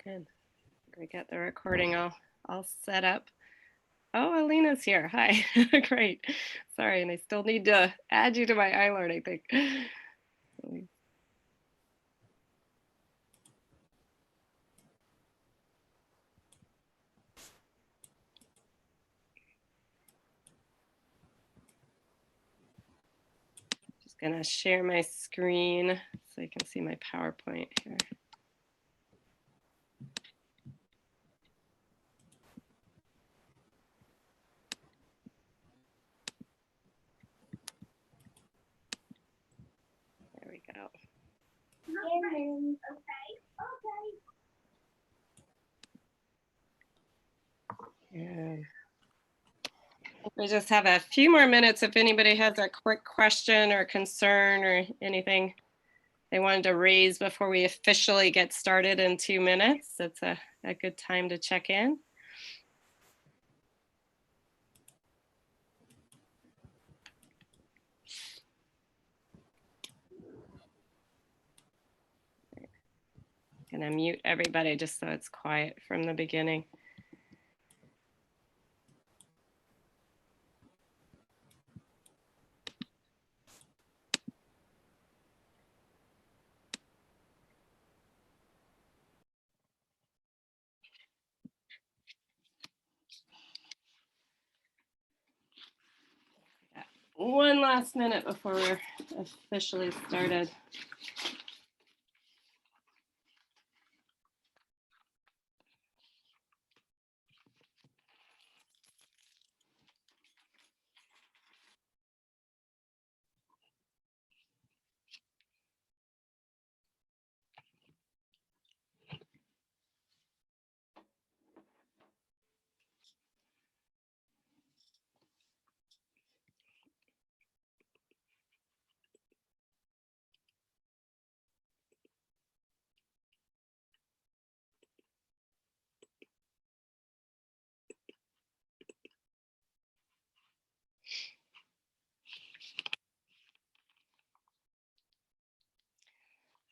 Good. We got the recording all set up. Oh, Alina's here. Hi. Great. Sorry, and I still need to add you to my iLearn, I think. Just gonna share my screen so you can see my PowerPoint here. There we go. And we just have a few more minutes if anybody has a quick question or concern or anything they wanted to raise before we officially get started in 2 minutes. It's a good time to check in. I'm gonna mute everybody just so it's quiet from the beginning. One last minute before we're officially started.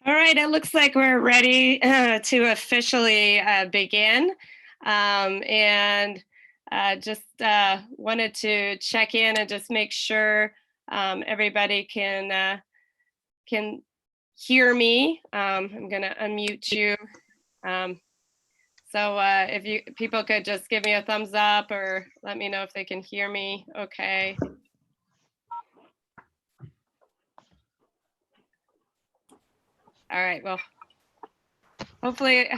All right, it looks like we're ready to officially begin. And just wanted to check in and just make sure everybody can hear me. I'm gonna unmute you. So if people could just give me a thumbs up or let me know if they can hear me. Okay. All right, well, hopefully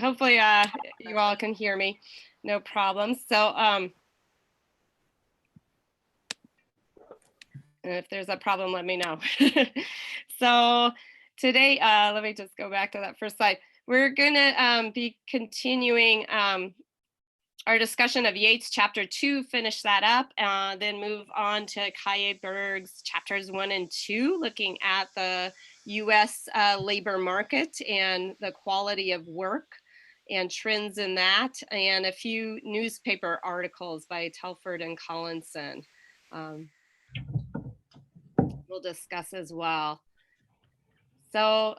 you all can hear me, no problem. So if there's a problem, let me know. So today, let me just go back to that first slide. We're gonna be continuing our discussion of Yeats chapter 2, finish that up, then move on to Kaye Berg's chapters 1 and 2, looking at the US labor market and the quality of work and trends in that, and a few newspaper articles by Telford and Collinson we'll discuss as well. So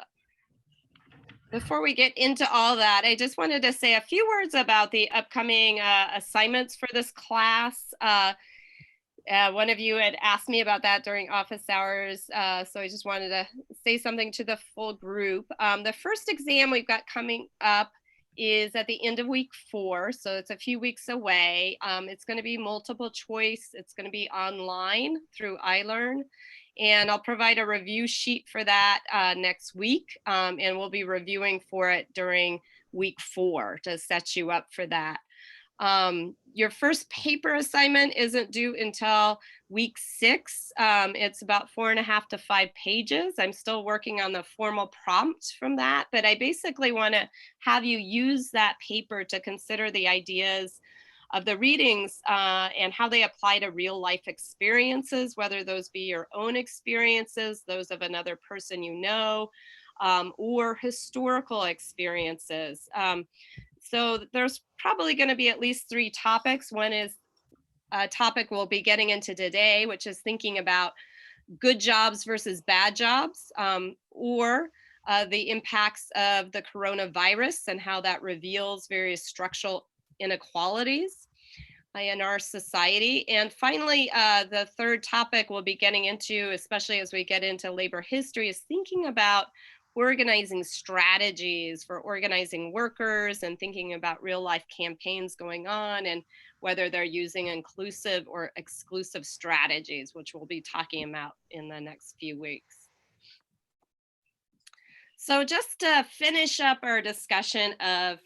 before we get into all that, I just wanted to say a few words about the upcoming assignments for this class. One of you had asked me about that during office hours, so I just wanted to say something to the full group. The first exam we've got coming up is at the end of week 4, so it's a few weeks away. It's going to be multiple choice. It's going to be online through iLearn. And I'll provide a review sheet for that next week, and we'll be reviewing for it during week 4 to set you up for that. Your first paper assignment isn't due until week 6. It's about 4.5 to 5 pages. I'm still working on the formal prompt from that, but I basically want to have you use that paper to consider the ideas of the readings and how they apply to real life experiences, whether those be your own experiences, those of another person you know, or historical experiences. So there's probably going to be at least 3 topics. One is a topic we'll be getting into today, which is thinking about good jobs versus bad jobs, or the impacts of the coronavirus and how that reveals various structural inequalities in our society. And finally, the third topic we'll be getting into, especially as we get into labor history, is thinking about organizing strategies for organizing workers and thinking about real life campaigns going on and whether they're using inclusive or exclusive strategies, which we'll be talking about in the next few weeks. So just to finish up our discussion of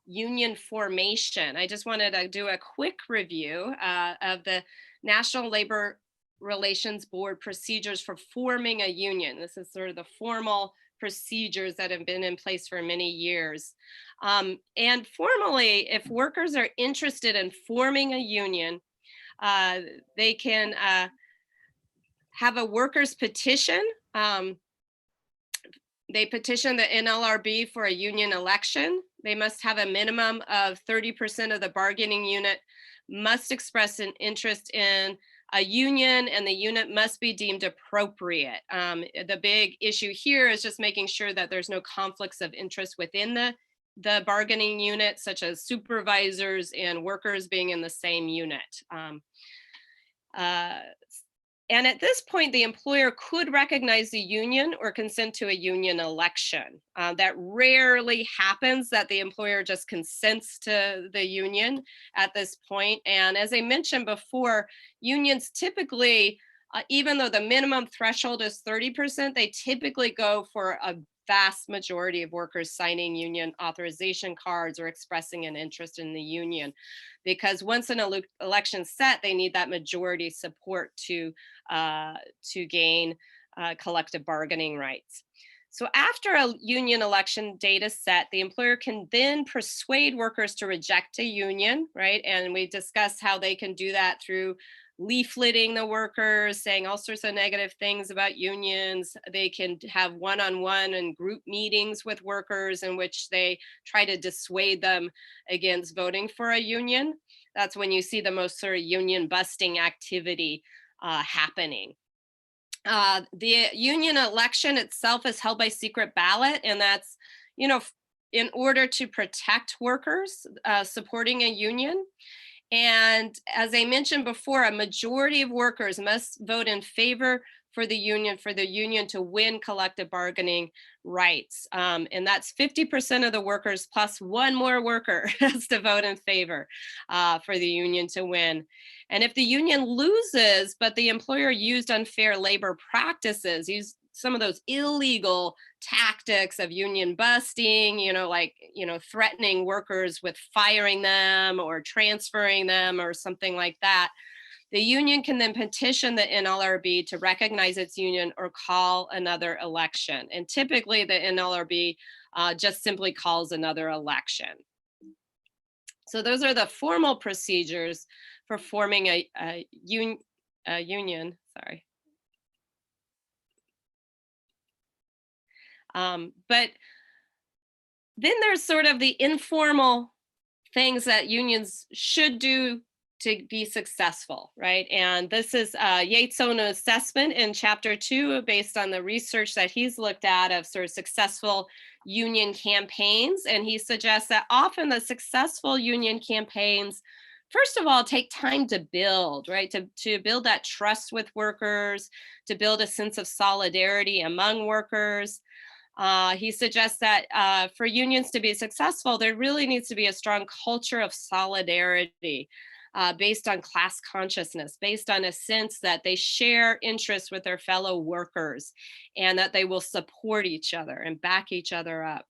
union formation, I just wanted to do a quick review of the National Labor Relations Board procedures for forming a union. This is sort of the formal procedures that have been in place for many years. And formally, if workers are interested in forming a union, they can have a workers' petition. They petition the NLRB for a union election. They must have a minimum of 30% of the bargaining unit must express an interest in a union, and the unit must be deemed appropriate. The big issue here is just making sure that there's no conflicts of interest within the bargaining unit, such as supervisors and workers being in the same unit. And at this point, the employer could recognize the union or consent to a union election. That rarely happens, that the employer just consents to the union at this point. And as I mentioned before, unions typically, even though the minimum threshold is 30%, they typically go for a vast majority of workers signing union authorization cards or expressing an interest in the union. Because once an election's set, they need that majority support to gain collective bargaining rights. So after a union election date is set, the employer can then persuade workers to reject a union, right? And we discussed how they can do that through leafleting the workers, saying all sorts of negative things about unions. They can have one-on-one and group meetings with workers in which they try to dissuade them against voting for a union. That's when you see the most sort of union busting activity happening. The union election itself is held by secret ballot, and that's, in order to protect workers supporting a union. And as I mentioned before, a majority of workers must vote in favor for the union to win collective bargaining rights. And that's 50% of the workers plus one more worker has to vote in favor for the union to win. And if the union loses, but the employer used unfair labor practices, used some of those illegal tactics of union busting, threatening workers with firing them or transferring them or something like that, the union can then petition the NLRB to recognize its union or call another election. And typically the NLRB just simply calls another election. So those are the formal procedures for forming a union, sorry. But then there's sort of the informal things that unions should do to be successful, right? And this is Yates' own assessment in chapter 2, based on the research that he's looked at of sort of successful union campaigns. And he suggests that often the successful union campaigns, first of all, take time to build, right? To build that trust with workers, to build a sense of solidarity among workers. He suggests that for unions to be successful, there really needs to be a strong culture of solidarity based on class consciousness, based on a sense that they share interests with their fellow workers and that they will support each other and back each other up.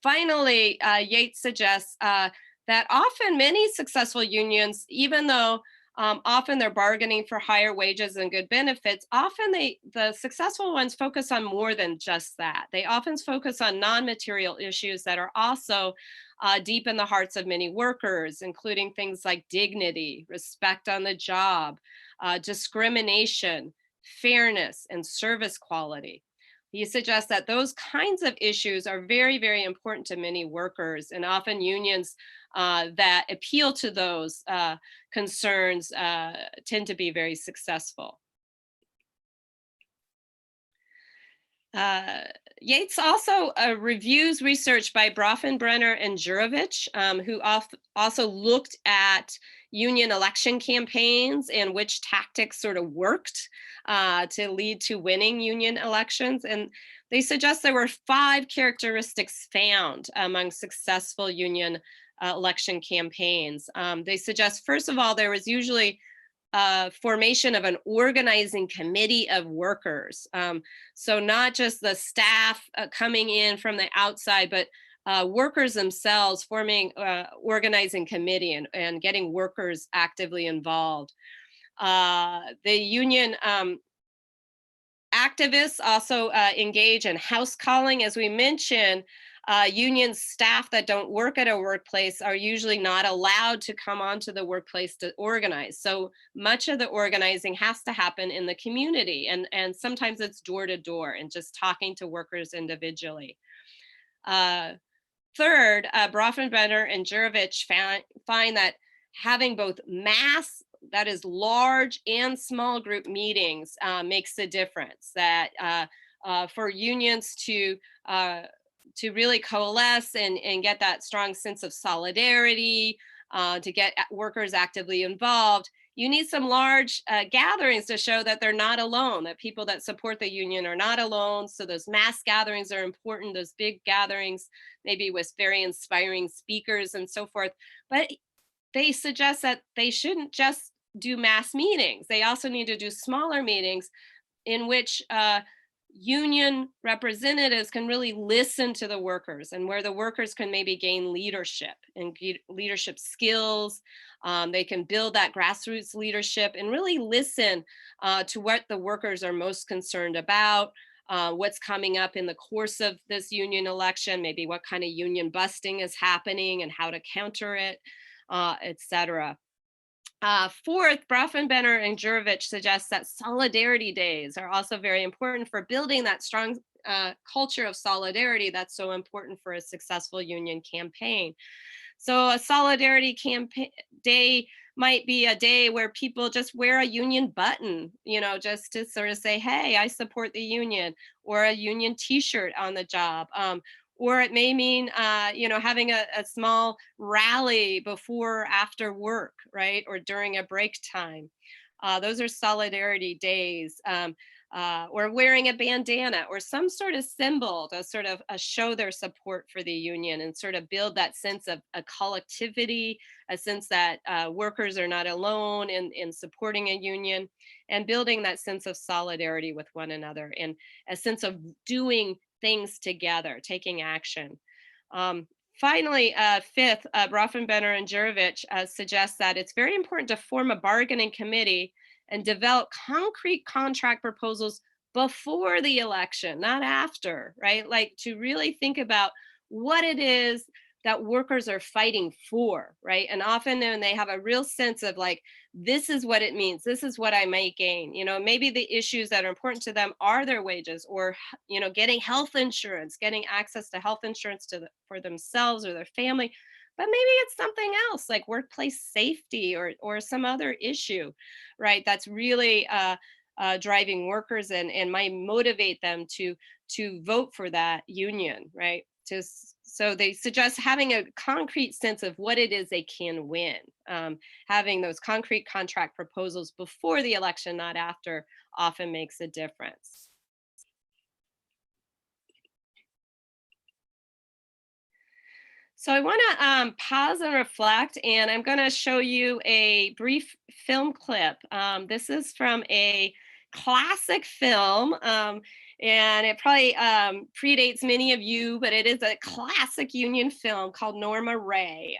Finally, Yates suggests that often many successful unions, even though often they're bargaining for higher wages and good benefits, often the successful ones focus on more than just that. They often focus on non-material issues that are also deep in the hearts of many workers, including things like dignity, respect on the job, discrimination, fairness, and service quality. He suggests that those kinds of issues are very, very important to many workers, and often unions that appeal to those concerns tend to be very successful. Uh, Yates also reviews research by Bronfenbrenner and Jurovich, who also looked at union election campaigns and which tactics sort of worked to lead to winning union elections. And they suggest there were 5 characteristics found among successful union election campaigns. They suggest, first of all, there was usually formation of an organizing committee of workers. So not just the staff coming in from the outside, but workers themselves forming organizing committee and getting workers actively involved. The union activists also engage in house calling. As we mentioned, union staff that don't work at a workplace are usually not allowed to come onto the workplace to organize. So much of the organizing has to happen in the community, and sometimes it's door to door and just talking to workers individually. Uh, Third, Bronfenbrenner and Jurovich find that having both mass, that is large, and small group meetings makes a difference. That for unions to really coalesce and get that strong sense of solidarity, to get workers actively involved, you need some large gatherings to show that they're not alone, that people that support the union are not alone. So those mass gatherings are important, those big gatherings, maybe with very inspiring speakers and so forth. But they suggest that they shouldn't just do mass meetings. They also need to do smaller meetings in which union representatives can really listen to the workers, and where the workers can maybe gain leadership and leadership skills. They can build that grassroots leadership and really listen to what the workers are most concerned about, what's coming up in the course of this union election, maybe what kind of union busting is happening and how to counter it, etc. Fourth, Bronfenbrenner and Jurovich suggest that solidarity days are also very important for building that strong culture of solidarity that's so important for a successful union campaign. So a solidarity campaign day might be a day where people just wear a union button, just to sort of say, hey, I support the union, or a union t-shirt on the job. Or it may mean, having a small rally before or after work, right? Or during a break time. Those are solidarity days. Or wearing a bandana or some sort of symbol to sort of show their support for the union and sort of build that sense of a collectivity, a sense that workers are not alone in supporting a union, and building that sense of solidarity with one another and a sense of doing things together, taking action. Um, Finally, fifth, Bronfenbrenner and Jurovich suggest that it's very important to form a bargaining committee and develop concrete contract proposals before the election, not after, right? Like to really think about what it is that workers are fighting for, right? And often when they have a real sense of like, this is what it means, this is what I may gain, maybe the issues that are important to them are their wages, or getting health insurance, getting access to health insurance for themselves or their family. But maybe it's something else like workplace safety or some other issue, right? That's really driving workers and might motivate them to vote for that union, right? So they suggest having a concrete sense of what it is they can win. Having those concrete contract proposals before the election, not after, often makes a difference. So I want to pause and reflect, and I'm going to show you a brief film clip. This is from a classic film, and it probably predates many of you, but it is a classic union film called Norma Rae.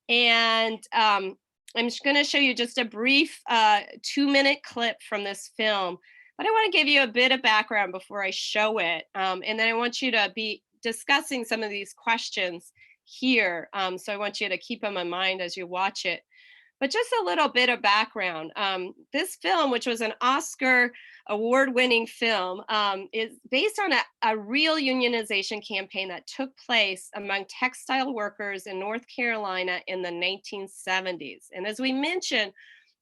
And I'm just going to show you just a brief 2-minute clip from this film. But I want to give you a bit of background before I show it. And then I want you to be discussing some of these questions here. So I want you to keep them in mind as you watch it. But just a little bit of background. This film, which was an Oscar award-winning film, is based on a real unionization campaign that took place among textile workers in North Carolina in the 1970s. And as we mentioned,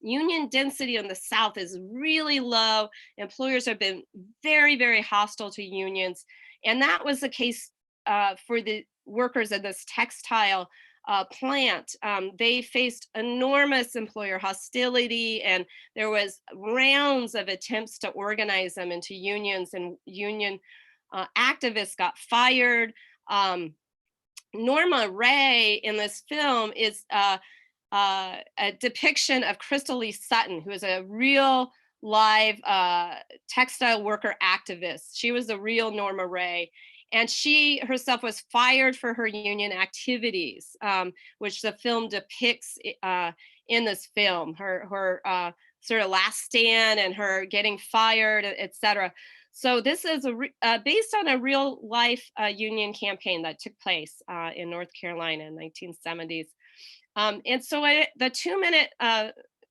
union density in the South is really low. Employers have been very, very hostile to unions. And that was the case for the workers in this textile plant. They faced enormous employer hostility, and there was rounds of attempts to organize them into unions, and union activists got fired. Norma Ray in this film is a depiction of Crystal Lee Sutton, who is a real live textile worker activist. She was the real Norma Ray. And she herself was fired for her union activities, which the film depicts in this film, her sort of last stand and her getting fired, etc. So this is based on a real life union campaign that took place in North Carolina in 1970s. And so the 2-minute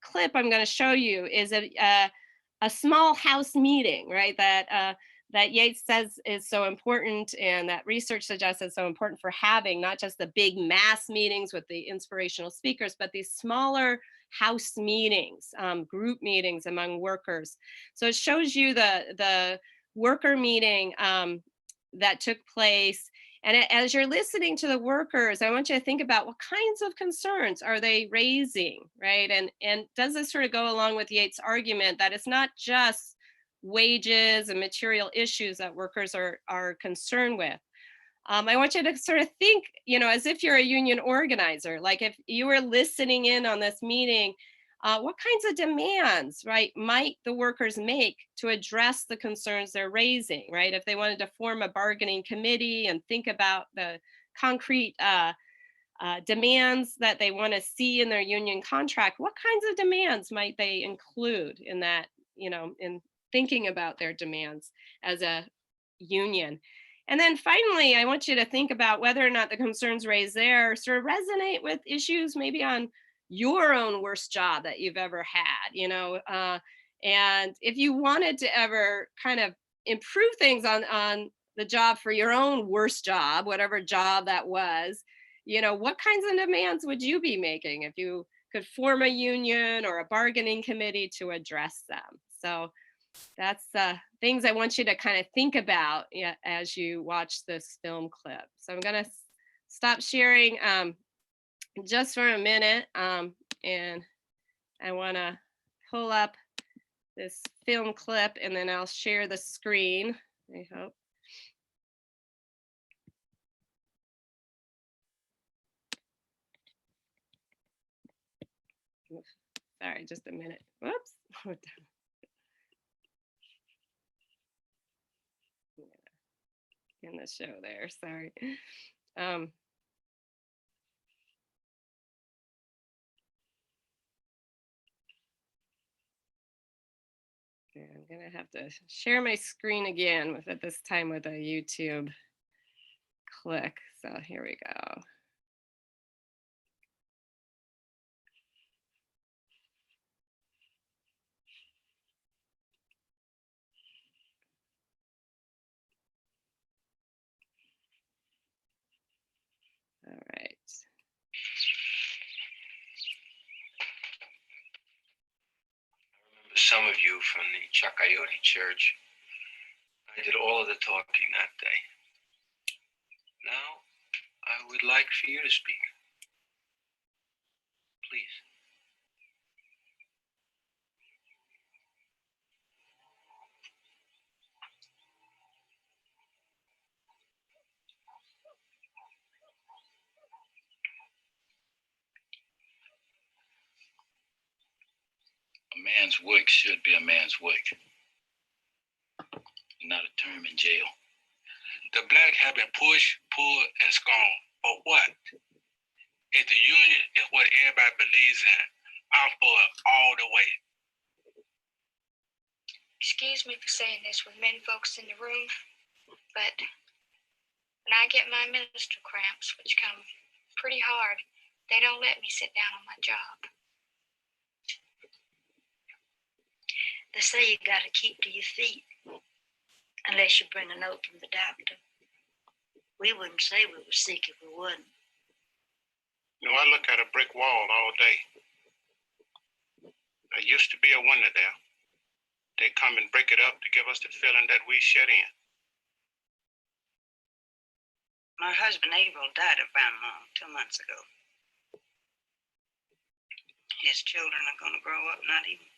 clip I'm going to show you is a small house meeting, right? That Yates says is so important, and that research suggests is so important for having not just the big mass meetings with the inspirational speakers, but these smaller house meetings, group meetings among workers. So it shows you the worker meeting that took place. And as you're listening to the workers, I want you to think about what kinds of concerns are they raising, right? And does this sort of go along with Yates' argument that it's not just wages and material issues that workers are concerned with? I want you to sort of think, as if you're a union organizer, like if you were listening in on this meeting, what kinds of demands, right, might the workers make to address the concerns they're raising, right? If they wanted to form a bargaining committee and think about the concrete demands that they want to see in their union contract, what kinds of demands might they include in that, in thinking about their demands as a union? And then finally, I want you to think about whether or not the concerns raised there sort of resonate with issues maybe on your own worst job that you've ever had, and if you wanted to ever kind of improve things on the job for your own worst job, whatever job that was, what kinds of demands would you be making if you could form a union or a bargaining committee to address them? So that's things I want you to kind of think about as you watch this film clip. So I'm going to stop sharing just for a minute, and I want to pull up this film clip, and then I'll share the screen, I hope. Sorry, just a minute. Whoops. In the show there, sorry. I'm gonna have to share my screen again at this time with a YouTube click. So here we go. All right. Some of you from the Chakayoti Church. I did all of the talking that day. Now, I would like for you to speak. Please. A man's work should be a man's work, not a term in jail. The black have been pushed, pulled, and scorned. For what? If the union is what everybody believes in, I'm for it all the way. Excuse me for saying this with many folks in the room, but when I get my minister cramps, which come pretty hard, they don't let me sit down on my job. They say you got to keep to your feet unless you bring a note from the doctor. We wouldn't say we were sick if we wasn't. I look at a brick wall all day. There used to be a wonder there. They come and break it up to give us the feeling that we shut in. My husband Abel died around 2 months ago. His children are going to grow up not even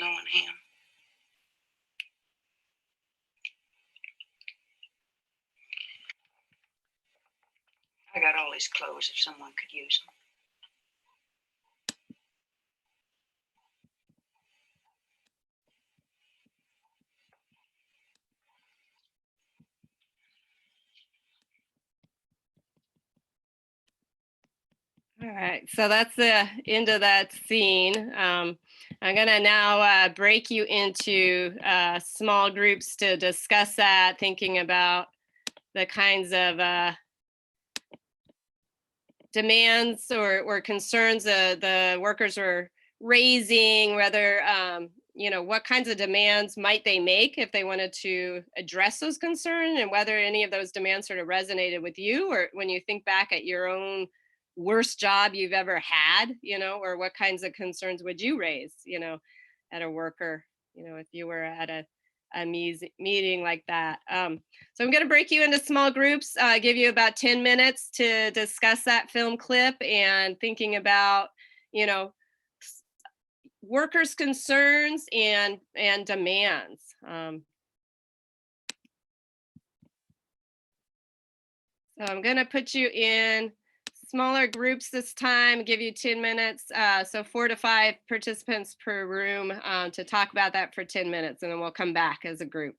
knowing him. I got all his clothes if someone could use them. All right, so that's the end of that scene. I'm gonna now break you into small groups to discuss that, thinking about the kinds of demands or concerns the workers are raising, whether, what kinds of demands might they make if they wanted to address those concerns, and whether any of those demands sort of resonated with you, or when you think back at your own worst job you've ever had, or what kinds of concerns would you raise, at a worker, if you were at a meeting like that. So I'm going to break you into small groups, give you about 10 minutes to discuss that film clip and thinking about, workers' concerns and demands. So I'm going to put you in smaller groups this time, give you 10 minutes. So 4 to 5 participants per room to talk about that for 10 minutes, and then we'll come back as a group.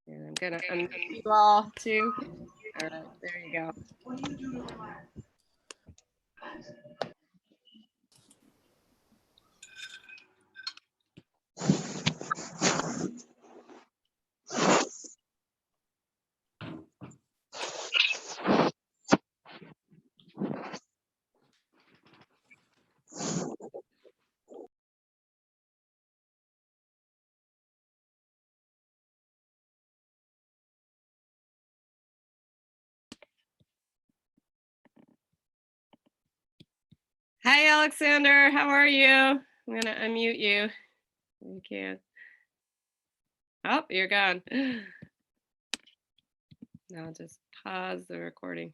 And I'm going to unmute you all too. All right, there you go. Hi, Alexander. How are you? I'm going to unmute you. You can. Oh, you're gone. Now just pause the recording.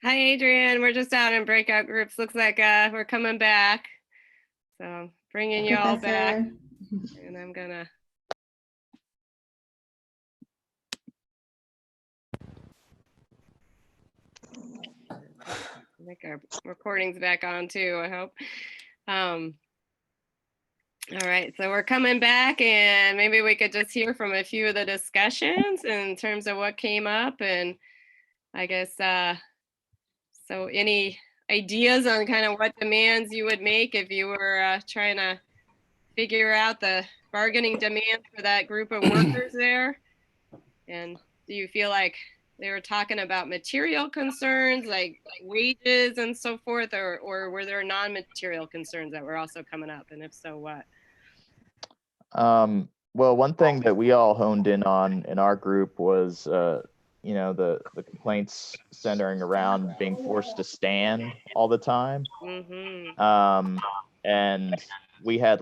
Hi, Adrian. We're just out in breakout groups. Looks like we're coming back. So bringing you all back. Professor. And I'm gonna. I think our recording's back on too, I hope. All right, so we're coming back and maybe we could just hear from a few of the discussions in terms of what came up, and I guess, so any ideas on kind of what demands you would make if you were trying to figure out the bargaining demand for that group of workers there? And do you feel like they were talking about material concerns like wages and so forth, or were there non-material concerns that were also coming up? And if so, what? Well, one thing that we all honed in on in our group was, you know, the complaints centering around being forced to stand all the time. Mm-hmm. And we had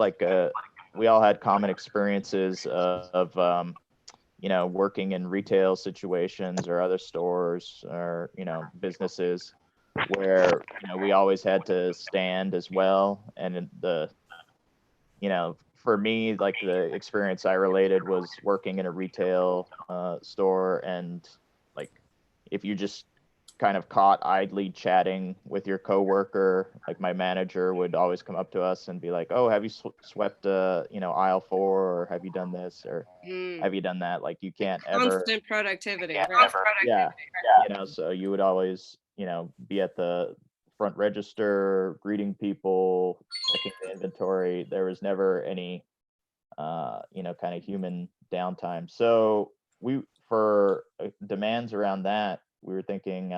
we all had common experiences of you know, working in retail situations or other stores or, you know, businesses where, you know, we always had to stand as well. And you know, for me, like the experience I related was working in a retail store, and like if you just kind of caught idly chatting with your coworker, like my manager would always come up to us and be like, "Oh, have you swept you know, aisle 4, or have you done this, or have you done that?" Like you can't ever. Constant productivity. Yeah, Right? yeah, you know, so you would always, you know, be at the front register, greeting people, checking the inventory. There was never any, you know, kind of human downtime. So for demands around that, we were thinking,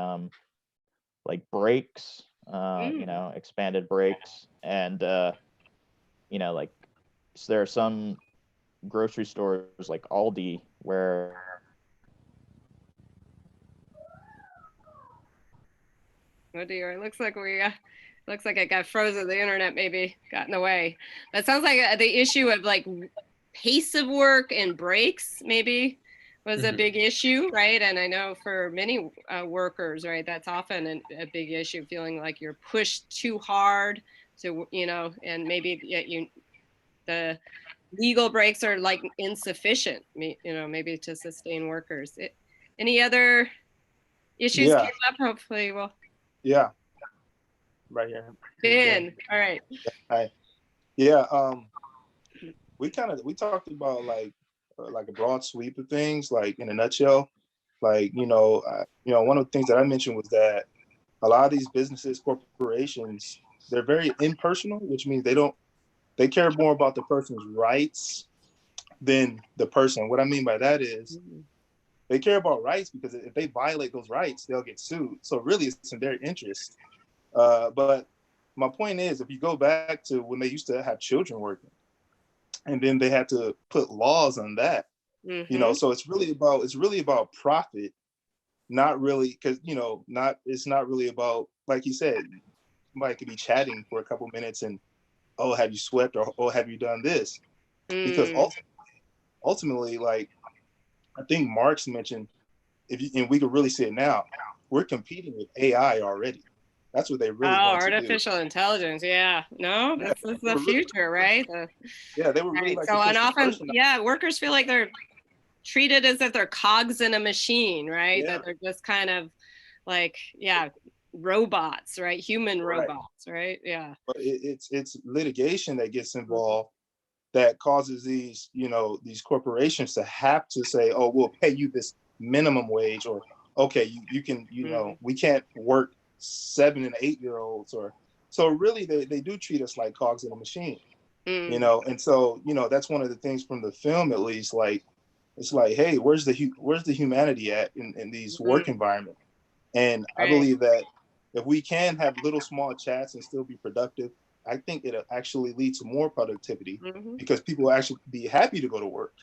like breaks, you know, expanded breaks, and you know, like so there are some grocery stores like Aldi where. Oh dear, it looks like looks like it got frozen. The internet maybe got in the way. That sounds like the issue of like pace of work and breaks maybe was a big issue, right? And I know for many workers, right, that's often a big issue, feeling like you're pushed too hard to, you know, and maybe the legal breaks are like insufficient, you know, maybe to sustain workers. Any other issues Yeah. came up? Hopefully, well. Yeah. Right here. Ben, all right. Hi. Yeah. We talked about like a broad sweep of things, like in a nutshell. Like, you know, one of the things that I mentioned was that a lot of these businesses, corporations, they're very impersonal, which means they care more about the person's rights than the person. What I mean by that is they care about rights because if they violate those rights, they'll get sued. So really it's in their interest. But my point is, if you go back to when they used to have children working, and then they had to put laws on that, you know, so it's really about profit, not really, because, you know, it's not really about, like you said, somebody could be chatting for a couple minutes and, oh, have you swept, or oh, have you done this? Because ultimately, like I think Marx mentioned, and we could really see it now, we're competing with AI already. That's what they really want to do. Artificial intelligence. Yeah. No, this is the future, right? Yeah, they were really like. So, and often, yeah, workers feel like they're treated as if they're cogs in a machine, right? Yeah. That they're just kind of like, yeah, robots, right? Human robots, right? Yeah. But it's litigation that gets involved that causes these, you know, these corporations to have to say, oh, we'll pay you this minimum wage, or okay, you can, you know, we can't work 7 and 8 year olds, or so really they do treat us like cogs in a machine, you know. And so, you know, that's one of the things from the film, at least, like it's like, hey, where's the humanity at in these work environments? And I believe that if we can have little small chats and still be productive, I think it'll actually lead to more productivity because people will actually be happy to go to work.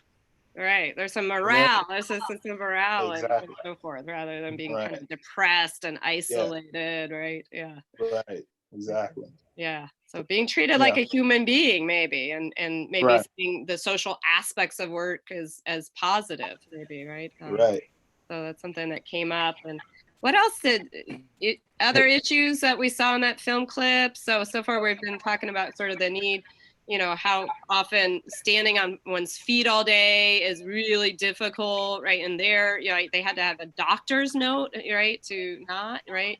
Right. There's some morale. There's a sense of morale and so forth, rather than being kind of depressed and isolated, right? Yeah. Right. Exactly. Yeah. So being treated like a human being, maybe, and maybe seeing the social aspects of work as positive, maybe, right? Right. So that's something that came up. And What else other issues that we saw in that film clip? So far we've been talking about sort of the need, how often standing on one's feet all day is really difficult, right? And there, they had to have a doctor's note, right, to not, right?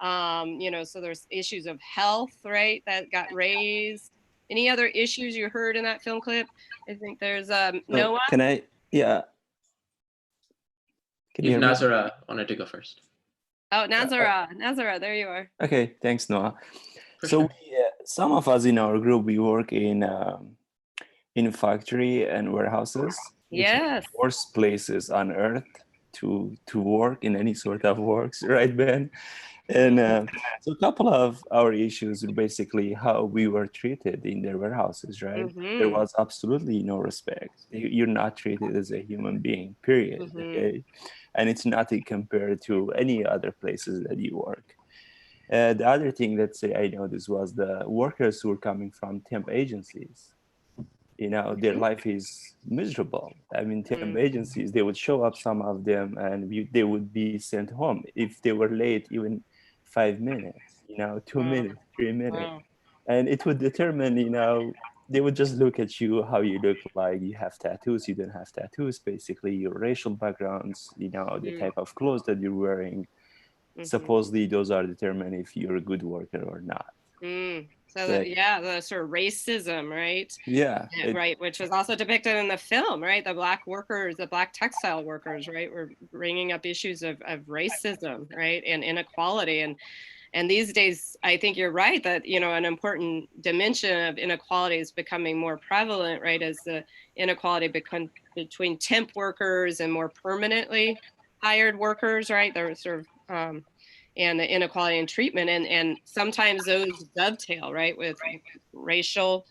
So there's issues of health, right, that got raised. Any other issues you heard in that film clip? I think there's Noah. Can I? Yeah. Can you If hear me? Nazara wanted to go first. Oh, Nazara, there you are. Okay, thanks, Noah. For So sure. some of us in our group, we work in factory and warehouses. which are Yes. the worst places on earth to work in any sort of works, right, Ben? And so a couple of our issues are basically how we were treated in their warehouses, right? There Mhm. was absolutely no respect. You're not treated as a human being, period. Mhm. Okay? And it's nothing compared to any other places that you work. The other thing that I noticed was the workers who were coming from temp agencies. Their life is miserable. I mean, temp agencies, they would show up, some of them, and they would be sent home if they were late, even 5 minutes, 2 Wow. minutes, 3 minutes. Wow. And it would determine, they would just look at you, how you look like, you have tattoos, you don't have tattoos, basically your racial backgrounds, the type of clothes that you're wearing. Mhm. Supposedly those are determined if you're a good worker or not. So But- the sort of racism, right? Yeah. Right, which was also depicted in the film, right? The black workers, the black textile workers, right, were bringing up issues of racism, right, and inequality. And these days, I think you're right that, an important dimension of inequality is becoming more prevalent, right, as the inequality between temp workers and more permanently hired workers, right? They're sort of, and the inequality in treatment. And sometimes those dovetail, right, with racial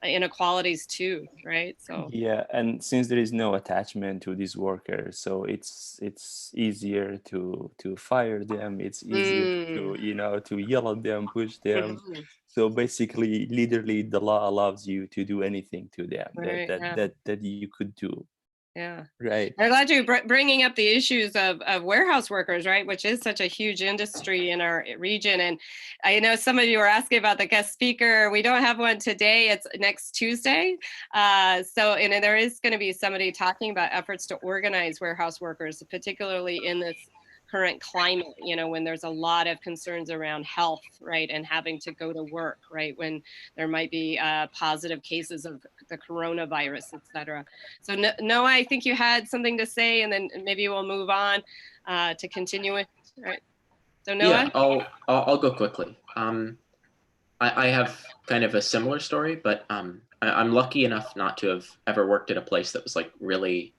inequalities too, right? So Yeah, and since there is no attachment to these workers, so it's easier to fire them. It's easier to yell at them, push them. Mhm. So basically, literally, the law allows you to do anything to them Right, that you could do. yeah. Right. I'm glad you're bringing up the issues of warehouse workers, right, which is such a huge industry in our region. And I know some of you were asking about the guest speaker. We don't have one today. It's next Tuesday. And there is going to be somebody talking about efforts to organize warehouse workers, particularly in this current climate, when there's a lot of concerns around health, right, and having to go to work, right, when there might be positive cases of the coronavirus, et cetera. So Noah, I think you had something to say, and then maybe we'll move on to continue it. Right. So Noah. Yeah, I'll go quickly. I have kind of a similar story, but I'm lucky enough not to have ever worked at a place that was like really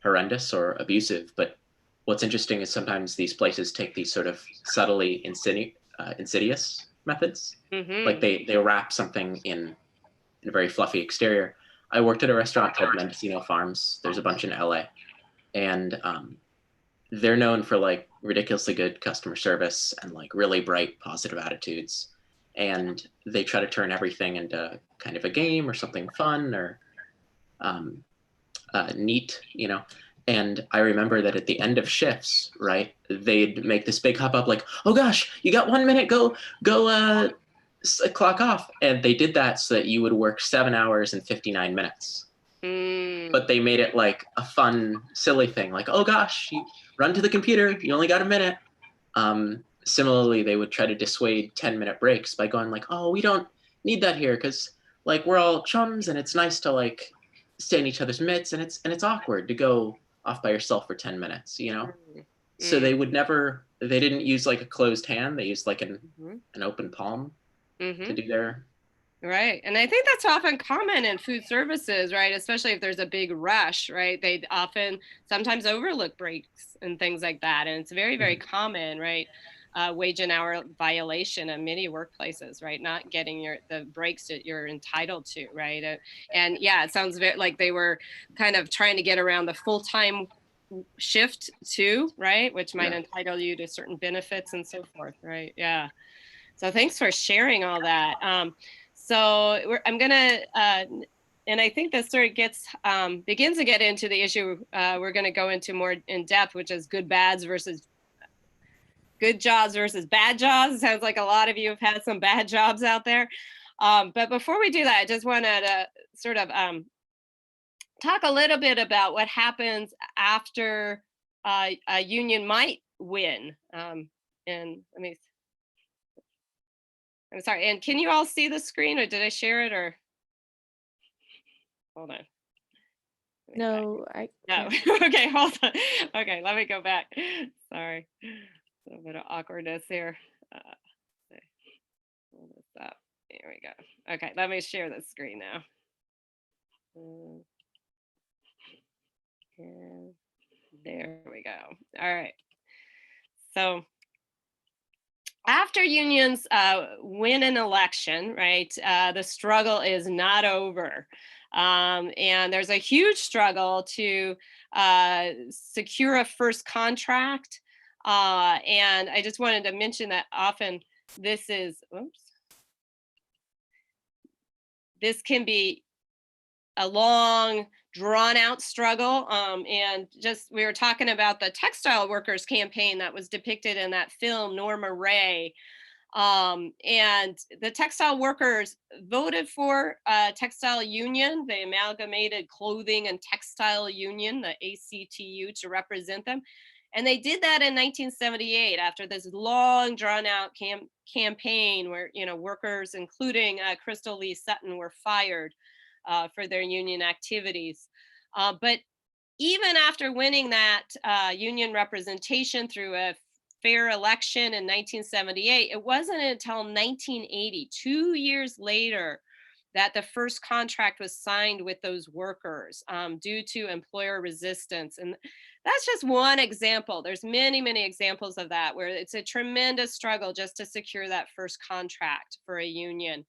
horrendous or abusive. But what's interesting is sometimes these places take these sort of subtly insidious methods. Like they wrap something in a very fluffy exterior. I worked at a restaurant called Mendocino Farms. There's a bunch in LA, and they're known for like ridiculously good customer service and like really bright, positive attitudes. And they try to turn everything into kind of a game or something fun or neat, And I remember that at the end of shifts, right, they'd make this big hop up like, oh gosh, you got 1 minute, go clock off. And they did that so that you would work 7 hours and 59 minutes. But they made it like a fun, silly thing, like, oh gosh, you run to the computer, you only got a minute. Similarly, they would try to dissuade 10-minute breaks by going like, oh, we don't need that here because like we're all chums and it's nice to like stay in each other's midst, and it's awkward to go off by yourself for 10 minutes, So they didn't use like a closed hand, they used like an open palm to do their. Right. And I think that's often common in food services, right? Especially if there's a big rush, right? They sometimes overlook breaks and things like that. And it's very, very common, right? Wage and hour violation in many workplaces, right? Not getting the breaks that you're entitled to, right? And yeah, it sounds like they were kind of trying to get around the full-time shift too, right? Which might entitle you to certain benefits and so forth, right? Yeah. So thanks for sharing all that. I'm gonna, and I think this sort of begins to get into the issue we're gonna go into more in depth, which is good bads versus good jobs versus bad jobs. It sounds like a lot of you have had some bad jobs out there. But before we do that, I just wanted to sort of talk a little bit about what happens after a union might win. And I'm sorry, and can you all see the screen, or did I share it, or? Hold on. No, No. Okay, hold on. Okay, let me go back. Sorry. A little bit of awkwardness here. Pull this up. Here we go. Okay, let me share the screen now. And there we go. All right. So after unions win an election, right, the struggle is not over. And there's a huge struggle to secure a first contract. And I just wanted to mention that often this can be a long, drawn out struggle. And just, we were talking about the textile workers campaign that was depicted in that film, Norma Ray. And the textile workers voted for a textile union, the Amalgamated Clothing and Textile Union, the ACTU, to represent them. And they did that in 1978 after this long drawn out campaign where, you know, workers, including Crystal Lee Sutton, were fired for their union activities. But even after winning that union representation through a fair election in 1978, it wasn't until 1980, 2 years later, that the first contract was signed with those workers due to employer resistance. And that's just one example. There's many, many examples of that where it's a tremendous struggle just to secure that first contract for a union.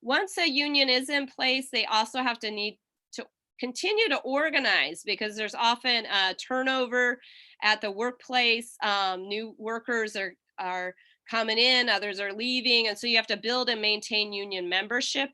Once a union is in place, they also have to need to continue to organize because there's often turnover at the workplace. New workers are coming in, others are leaving. And so you have to build and maintain union membership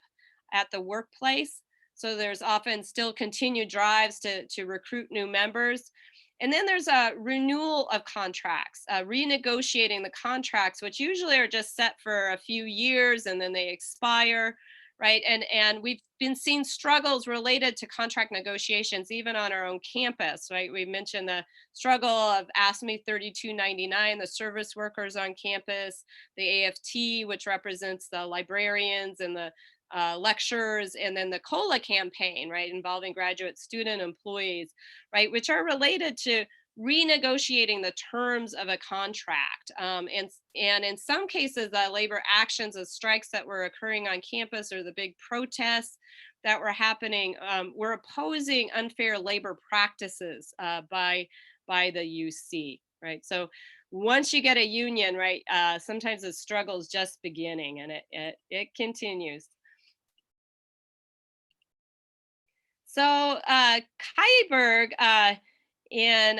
at the workplace. So there's often still continued drives to recruit new members. And then there's a renewal of contracts, renegotiating the contracts, which usually are just set for a few years and then they expire, right? And we've been seeing struggles related to contract negotiations, even on our own campus, right? We mentioned the struggle of AFSCME 3299, the service workers on campus, the AFT, which represents the librarians and the lecturers, and then the COLA campaign, right, involving graduate student employees, right, which are related to renegotiating the terms of a contract. And in some cases, labor actions and strikes that were occurring on campus or the big protests that were happening were opposing unfair labor practices by the UC, right? So once you get a union, right, sometimes the struggle is just beginning and it continues. So Kaiberg in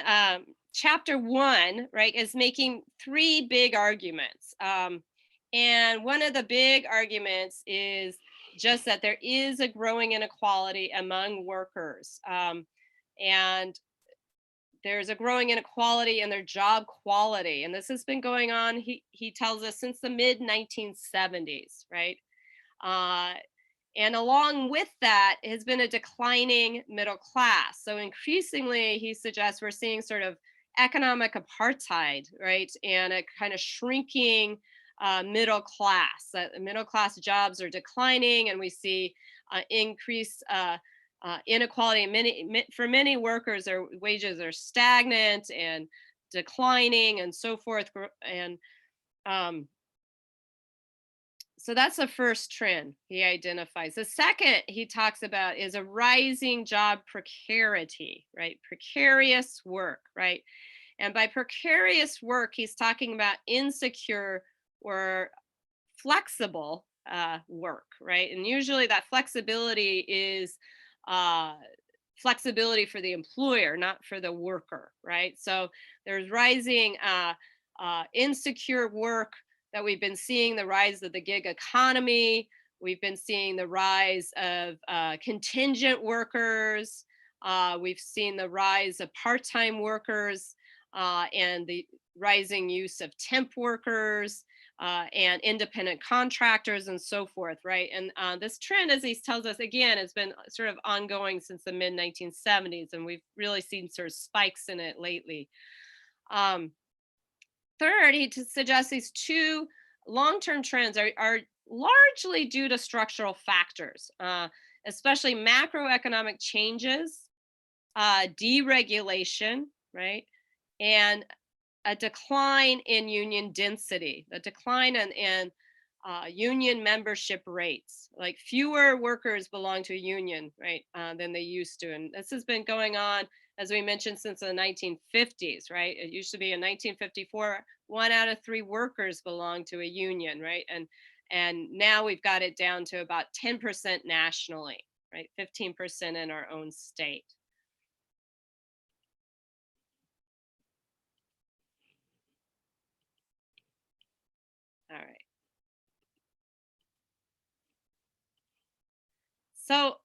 chapter 1, right, is making 3 big arguments. And one of the big arguments is just that there is a growing inequality among workers. And there's a growing inequality in their job quality. And this has been going on, he tells us, since the mid 1970s, right? And along with that has been a declining middle class. So increasingly, he suggests we're seeing sort of economic apartheid, right? And a kind of shrinking middle class. Middle class jobs are declining, and we see increased inequality. For many workers, their wages are stagnant and declining and so forth. And so that's the first trend he identifies. The second he talks about is a rising job precarity, right? Precarious work, right? And by precarious work, he's talking about insecure or flexible work, right? And usually that flexibility is flexibility for the employer, not for the worker, right? So there's rising insecure work that we've been seeing, the rise of the gig economy. We've been seeing the rise of contingent workers. We've seen the rise of part-time workers and the rising use of temp workers and independent contractors and so forth, right? And this trend, as he tells us, again, has been sort of ongoing since the mid 1970s, and we've really seen sort of spikes in it lately. Third, he suggests these two long-term trends are largely due to structural factors, especially macroeconomic changes, deregulation, right? And a decline in union density, the decline in union membership rates. Like fewer workers belong to a union, right, than they used to. And this has been going on, as we mentioned, since the 1950s, right? It used to be in 1954, 1 out of 3 workers belonged to a union, right? And now we've got it down to about 10% nationally, right? 15% in our own state. All right. So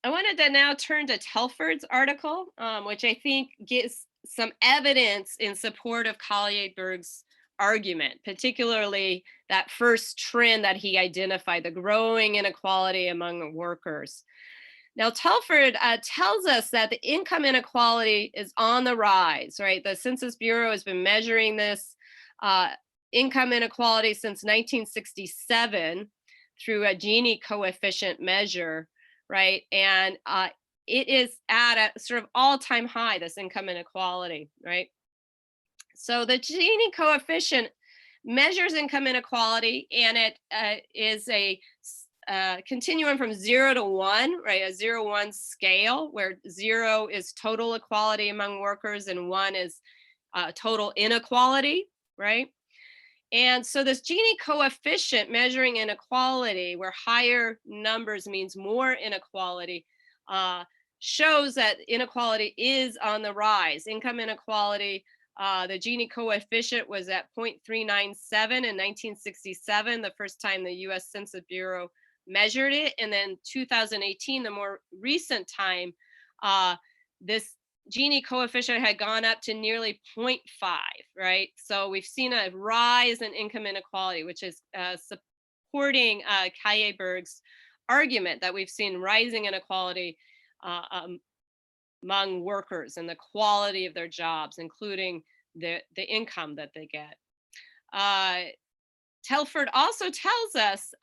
I wanted to now turn to Telford's article, which I think gives some evidence in support of Collierberg's argument, particularly that first trend that he identified, the growing inequality among workers. Now, Telford tells us that the income inequality is on the rise, right? The Census Bureau has been measuring this income inequality since 1967 through a Gini coefficient measure, right? And it is at a sort of all-time high, this income inequality, right? So the Gini coefficient measures income inequality, and it is a continuum from 0 to 1, right? A 0-1 scale where 0 is total equality among workers and 1 is total inequality, right? And so this Gini coefficient measuring inequality, where higher numbers means more inequality, shows that inequality is on the rise. Income inequality, the Gini coefficient was at 0.397 in 1967, the first time the US Census Bureau measured it. And then 2018, the more recent time, this Gini coefficient had gone up to nearly 0.5, right? So we've seen a rise in income inequality, which is supporting Collierberg's argument that we've seen rising inequality among workers and the quality of their jobs, including the income that they get. Telford also tells us,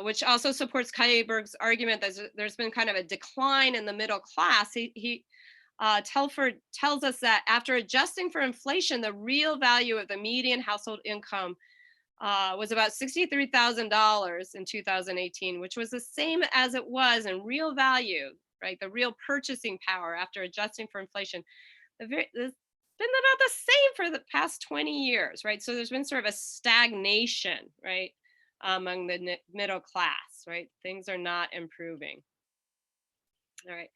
which also supports Collierberg's argument that there's been kind of a decline in the middle class. Telford tells us that after adjusting for inflation, the real value of the median household income was about $63,000 in 2018, which was the same as it was in real value, right? The real purchasing power after adjusting for inflation. It's been about the same for the past 20 years, right? So there's been sort of a stagnation, right, among the middle class, right? Things are not improving. All right.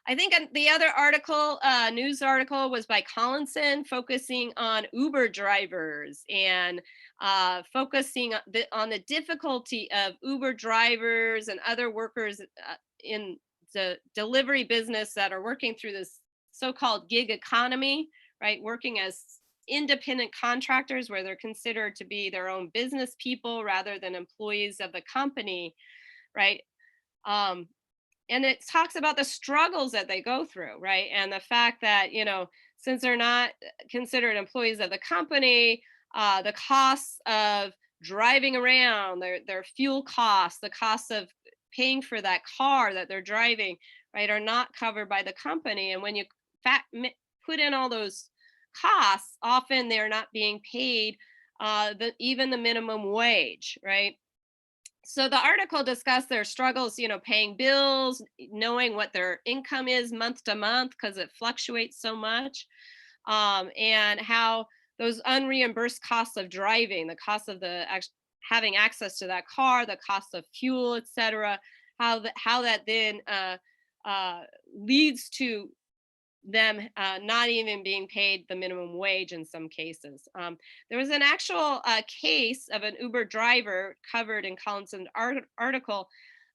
I think the other article, news article, was by Collinson, focusing on Uber drivers and focusing on the difficulty of Uber drivers and other workers in the delivery business that are working through this so-called gig economy, right? Working as independent contractors where they're considered to be their own business people rather than employees of the company, right? And it talks about the struggles that they go through, right? And the fact that, you know, since they're not considered employees of the company, the costs of driving around, their fuel costs, the costs of paying for that car that they're driving, right, are not covered by the company. And when you put in all those costs, often they're not being paid even the minimum wage, right? So the article discussed their struggles, you know, paying bills, knowing what their income is month to month because it fluctuates so much, and how those unreimbursed costs of driving, the cost of having access to that car, the cost of fuel, etc., how that then leads to them not even being paid the minimum wage in some cases. There was an actual case of an Uber driver covered in Collinson's article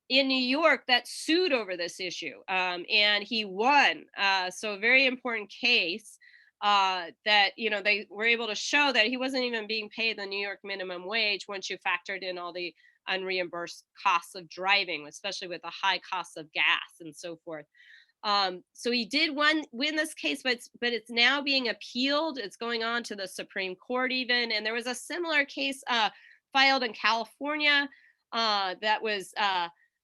in New York that sued over this issue, and he won. So a very important case. that, they were able to show that he wasn't even being paid the New York minimum wage once you factored in all the unreimbursed costs of driving, especially with the high costs of gas and so forth. So he did win this case, but it's now being appealed. It's going on to the Supreme Court even. And there was a similar case filed in California that was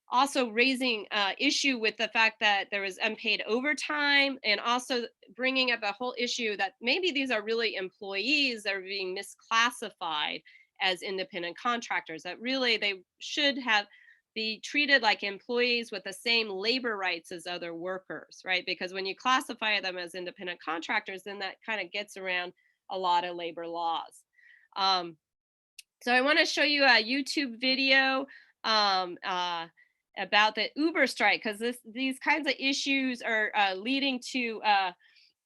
also raising issue with the fact that there was unpaid overtime, and also bringing up a whole issue that maybe these are really employees that are being misclassified as independent contractors, that really they should be treated like employees with the same labor rights as other workers, right? Because when you classify them as independent contractors, then that kind of gets around a lot of labor laws. So I want to show you a YouTube video about the Uber strike, because these kinds of issues are leading to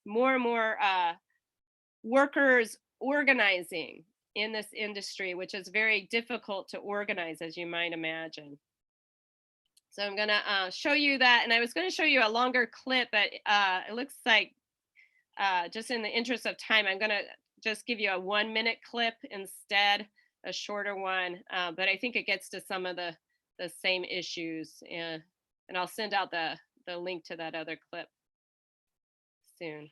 more and more workers organizing in this industry, which is very difficult to organize, as you might imagine. So I'm gonna show you that, and I was gonna show you a longer clip, but it looks like just in the interest of time, I'm gonna just give you a 1-minute clip instead, a shorter one, but I think it gets to some of the same issues, and I'll send out the link to that other clip soon.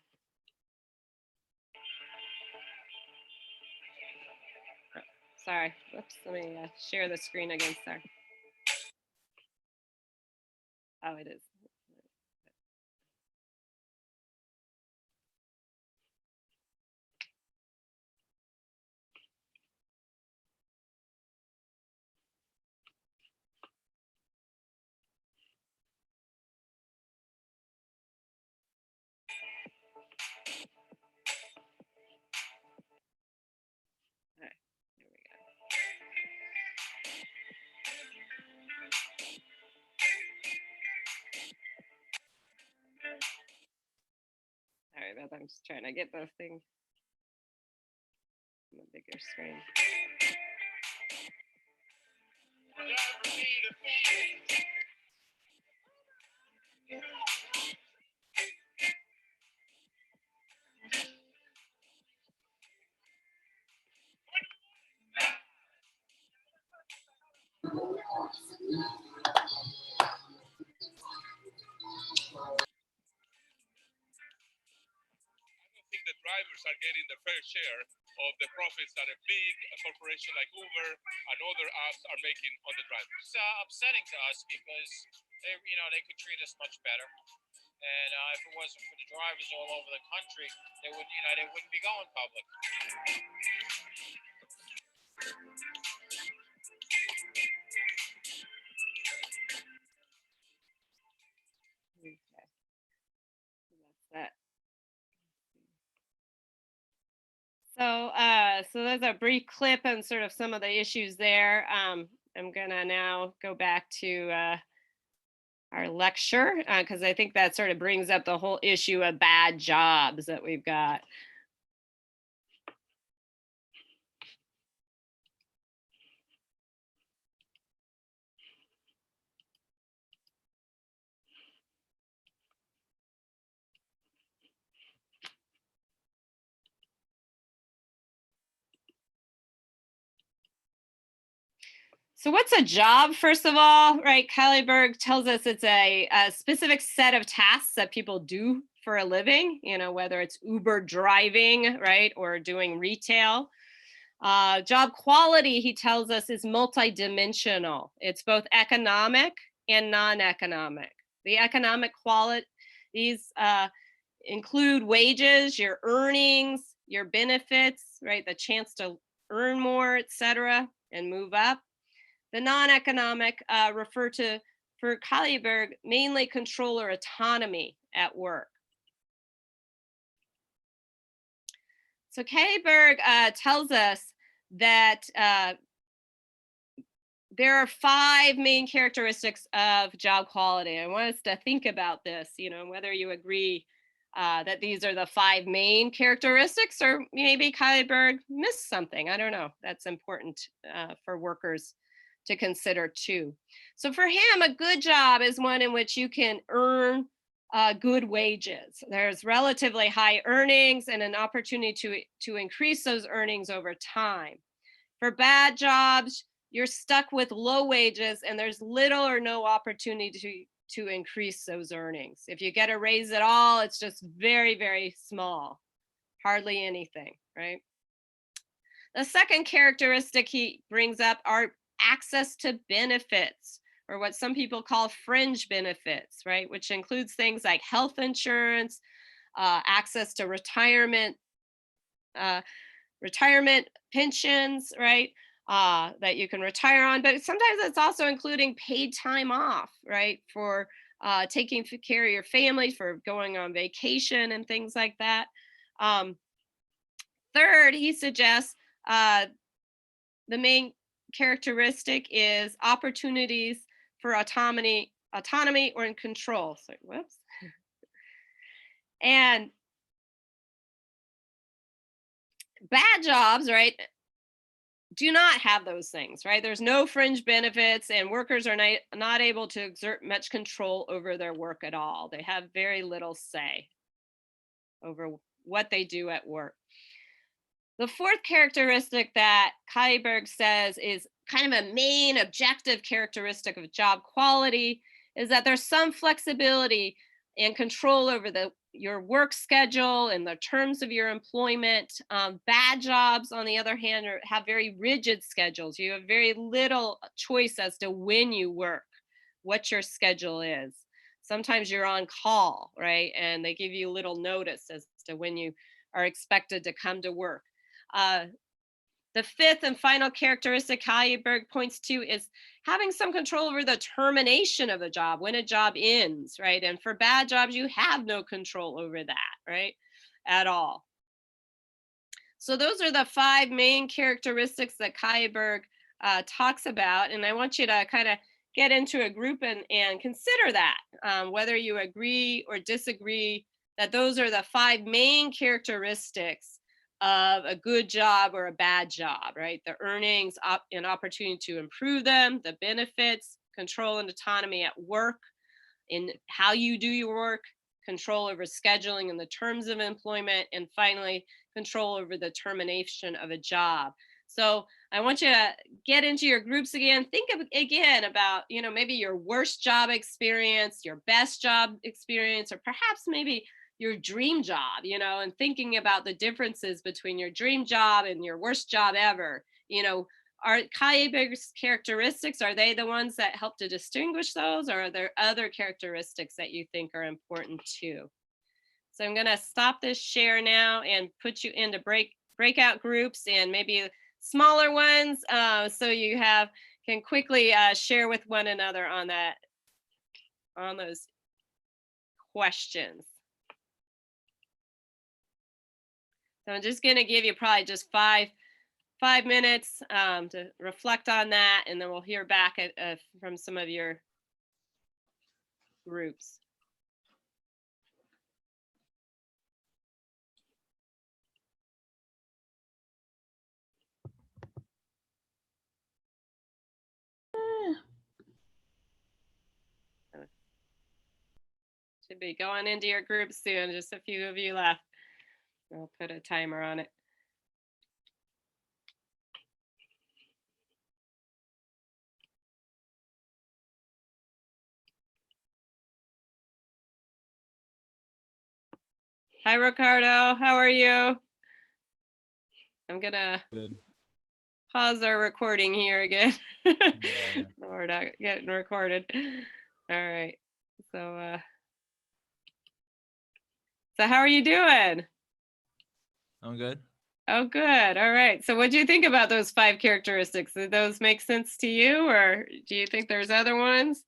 Sorry, whoops, let me share the screen again, sorry. Oh, it is. All right, here we go. Sorry about that. I'm just trying to get the thing on the bigger screen. The drivers are getting their fair share of the profits that a big corporation like Uber and other apps are making on the drivers. It's upsetting to us because they could treat us much better, and if it wasn't for the drivers all over the country, they wouldn't be going public. Okay. That's that. So there's a brief clip and sort of some of the issues there. I'm gonna now go back to our lecture, because I think that sort of brings up the whole issue of bad jobs that we've got. So what's a job, first of all, right? Kylie Berg tells us it's a specific set of tasks that people do for a living, whether it's Uber driving, right, or doing retail. Job quality, he tells us, is multidimensional. It's both economic and non-economic. The economic qualities include wages, your earnings, your benefits, right, the chance to earn more, etc., and move up. The non-economic refer to, for Kylie Berg, mainly control or autonomy at work. So Kylie Berg tells us that there are 5 main characteristics of job quality. I want us to think about this, whether you agree that these are the 5 main characteristics, or maybe Kylie Berg missed something. I don't know. That's important for workers to consider too. So for him, a good job is one in which you can earn good wages. There's relatively high earnings and an opportunity to increase those earnings over time. For bad jobs, you're stuck with low wages and there's little or no opportunity to increase those earnings. If you get a raise at all, it's just very, very small, hardly anything, right? The second characteristic he brings up are access to benefits, or what some people call fringe benefits, right? Which includes things like health insurance, access to retirement pensions, right? That you can retire on, but sometimes it's also including paid time off, right? For taking care of your family, for going on vacation and things like that. Third, he suggests the main characteristic is opportunities for autonomy or in control. So, whoops. And bad jobs, right, do not have those things, right? There's no fringe benefits and workers are not able to exert much control over their work at all. They have very little say over what they do at work. The fourth characteristic that Kaaeberg says is kind of a main objective characteristic of job quality is that there's some flexibility and control over your work schedule and the terms of your employment. Bad jobs, on the other hand, have very rigid schedules. You have very little choice as to when you work, what your schedule is. Sometimes you're on call, right? And they give you little notice as to when you are expected to come to work. The fifth and final characteristic Kaaeberg points to is having some control over the termination of a job, when a job ends, right? And for bad jobs, you have no control over that, right? At all. So those are the 5 main characteristics that Kaaeberg talks about. And I want you to kind of get into a group and consider that, whether you agree or disagree that those are the 5 main characteristics of a good job or a bad job, right? The earnings, an opportunity to improve them, the benefits, control and autonomy at work, in how you do your work, control over scheduling and the terms of employment, and finally, control over the termination of a job. So I want you to get into your groups again. Think again about, maybe your worst job experience, your best job experience, or perhaps maybe your dream job, and thinking about the differences between your dream job and your worst job ever. Are Kaaeberg's characteristics, are they the ones that help to distinguish those, or are there other characteristics that you think are important too? So I'm gonna stop this share now and put you into breakout groups, and maybe smaller ones, so you can quickly share with one another on those questions. So I'm just going to give you probably just five minutes to reflect on that, and then we'll hear back from some of your groups. Should be going into your group soon. Just a few of you left. I'll put a timer on it. Hi, Ricardo. How are you? I'm gonna pause our recording here again. We're not getting recorded. All right. So how are you doing? I'm good. Oh, good. All right. So what do you think about those 5 characteristics? Do those make sense to you, or do you think there's other ones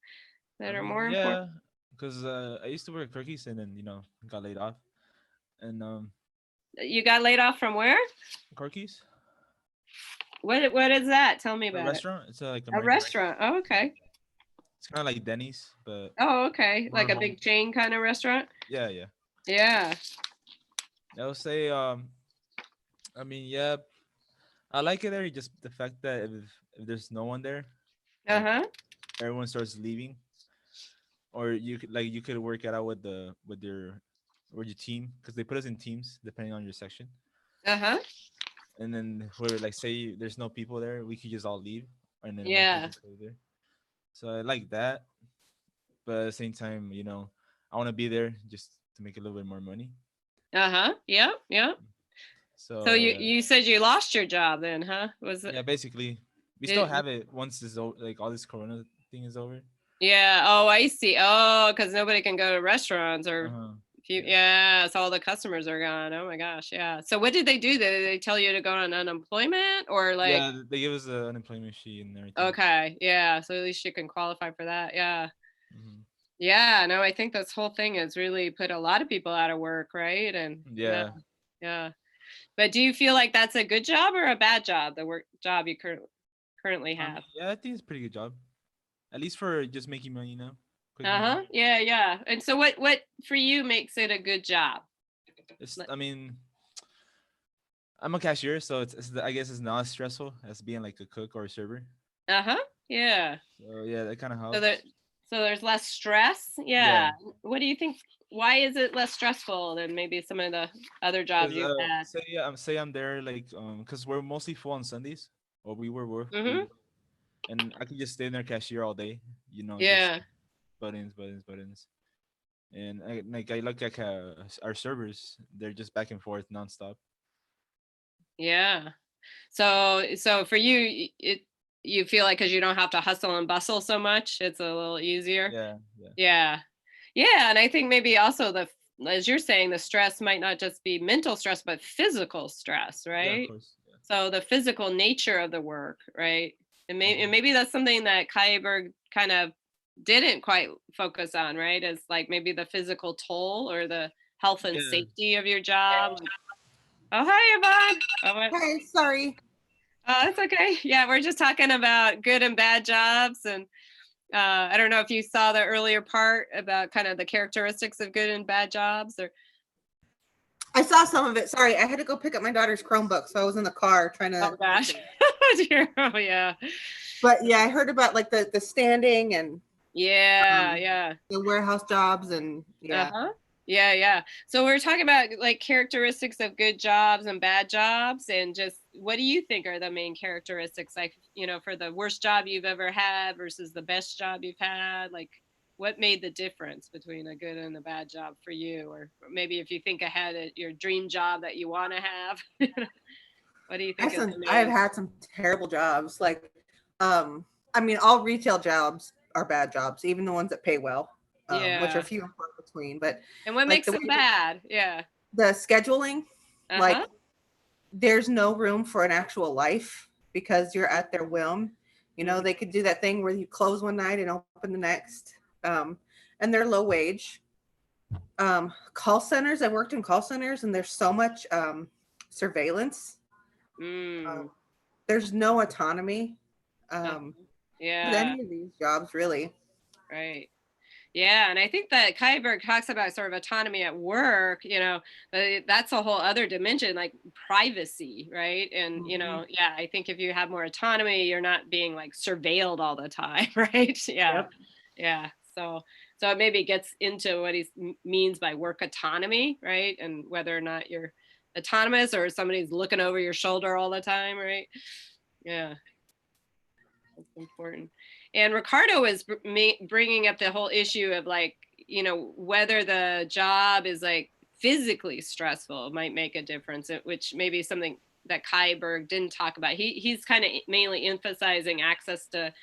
that are more important? Yeah, because I used to work at Cookies and then got laid off. And you got laid off from where? Corky's. What is that? Tell me about a restaurant. It's like a restaurant. Oh, okay. It's kind of like Denny's, but oh, okay, like a big chain kind of restaurant. Yeah. I would say I mean, yeah, I like it there. Just the fact that if there's no one there, everyone starts leaving. or you could work it out with your team, because they put us in teams depending on your section. Uh-huh. And then where like say there's no people there, we could just all leave, and then one Yeah. person stay there. So I like that, but at the same time, I want to be there just to make a little bit more money. Uh-huh. Yeah, yeah. So you said you lost your job then, huh? Was it? Yeah, basically, we still have it once this like all this Corona thing is over. Yeah. Oh, I see. Oh, because nobody can go to restaurants or Yeah. so all the customers are gone. Oh my gosh. Yeah. So what did they do? Did they tell you to go on unemployment or like? Yeah, they give us the unemployment sheet and everything. Okay. Yeah. So at least you can qualify for that. Yeah. Mhm. Yeah. No, I think this whole thing has really put a lot of people out of work, right? And Yeah. Yeah. But do you feel like that's a good job or a bad job? The work job you currently have? Yeah, I think it's a pretty good job, at least for just making money now. Quick Uh-huh. money. Yeah, yeah. And so what for you makes it a good job? I mean, I'm a cashier, so I guess it's not as stressful as being like a cook or a server. Uh-huh. Yeah. So yeah, that kind of helps. So there's less stress. Yeah. What do you think? Why is it less stressful than maybe some of the other jobs you've had? Say I'm there like because we're mostly full on Sundays, or we were, and I could just stay in there cashier all day, Yeah. just buttons, and I look like our servers, they're just back and forth nonstop. Yeah. So for you, you feel like because you don't have to hustle and bustle so much, it's a little easier. Yeah. Yeah, and I think maybe also as you're saying, the stress might not just be mental stress, but physical stress, Yeah, right? of course. Yeah. So the physical nature of the work, right? And maybe that's something that Kaiberg kind of didn't quite focus on, right? Is like maybe the physical toll or the health and safety of your job. Oh, hi, Yvonne. Hi, sorry. Oh, that's okay. Yeah, we're just talking about good and bad jobs. And I don't know if you saw the earlier part about kind of the characteristics of good and bad jobs or. I saw some of it. Sorry, I had to go pick up my daughter's Chromebook, so I was in the car trying to. Oh gosh. Oh yeah. But yeah, I heard about like the standing and. Yeah. The warehouse jobs and yeah. Uh-huh. Yeah. So we're talking about like characteristics of good jobs and bad jobs, and just what do you think are the main characteristics, like, for the worst job you've ever had versus the best job you've had? Like, what made the difference between a good and a bad job for you? Or maybe if you think ahead at your dream job that you want to have, what do you think? I've had some terrible jobs. Like, I mean, all retail jobs are bad jobs, even the ones that pay well. Which are few and far between. But and what makes them bad? Yeah, the scheduling, like there's no room for an actual life because you're at their whim. They could do that thing where you close one night and open the next, and they're low wage. Call centers. I worked in call centers, and there's so much surveillance. There's no autonomy. With any of these jobs, really. Right. Yeah, and I think that Kaiberg talks about sort of autonomy at work, that's a whole other dimension, like privacy, right? And, I think if you have more autonomy, you're not being like surveilled all the time, right? Yeah. Yep. Yeah. So it maybe gets into what he means by work autonomy, right? And whether or not you're autonomous or somebody's looking over your shoulder all the time, right? Yeah. That's important. And Ricardo is bringing up the whole issue of like, whether the job is like physically stressful might make a difference, which may be something that Kaiberg didn't talk about. He's kind of mainly emphasizing access to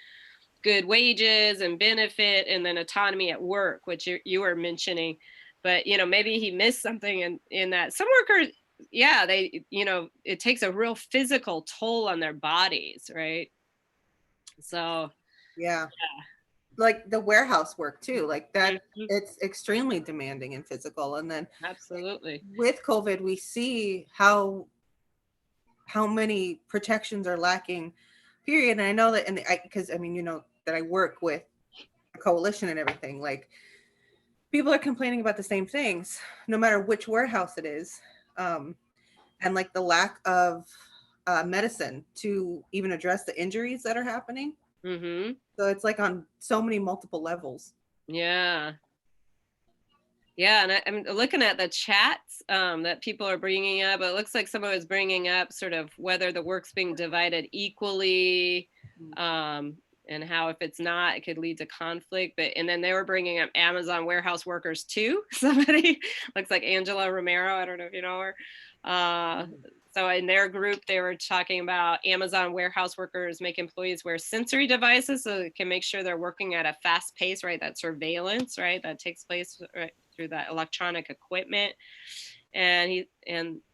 good wages and benefit, and then autonomy at work, which you were mentioning. But, maybe he missed something in that. Some workers, they, it takes a real physical toll on their bodies, right? So. Yeah. Like the warehouse work too, like that, it's extremely demanding and physical. And then absolutely with COVID, we see how many protections are lacking, period. And I know that, because that I work with a coalition and everything, like people are complaining about the same things, no matter which warehouse it is. And like the lack of medicine to even address the injuries that are happening. Mm-hmm. So it's like on so many multiple levels. Yeah. Yeah, and I'm looking at the chats that people are bringing up. It looks like someone was bringing up sort of whether the work's being divided equally, and how if it's not, it could lead to conflict. But and then they were bringing up Amazon warehouse workers too. Somebody looks like Angela Romero. I don't know if you know her. So in their group, they were talking about Amazon warehouse workers make employees wear sensory devices so they can make sure they're working at a fast pace, right? That surveillance, right? That takes place right through that electronic equipment. And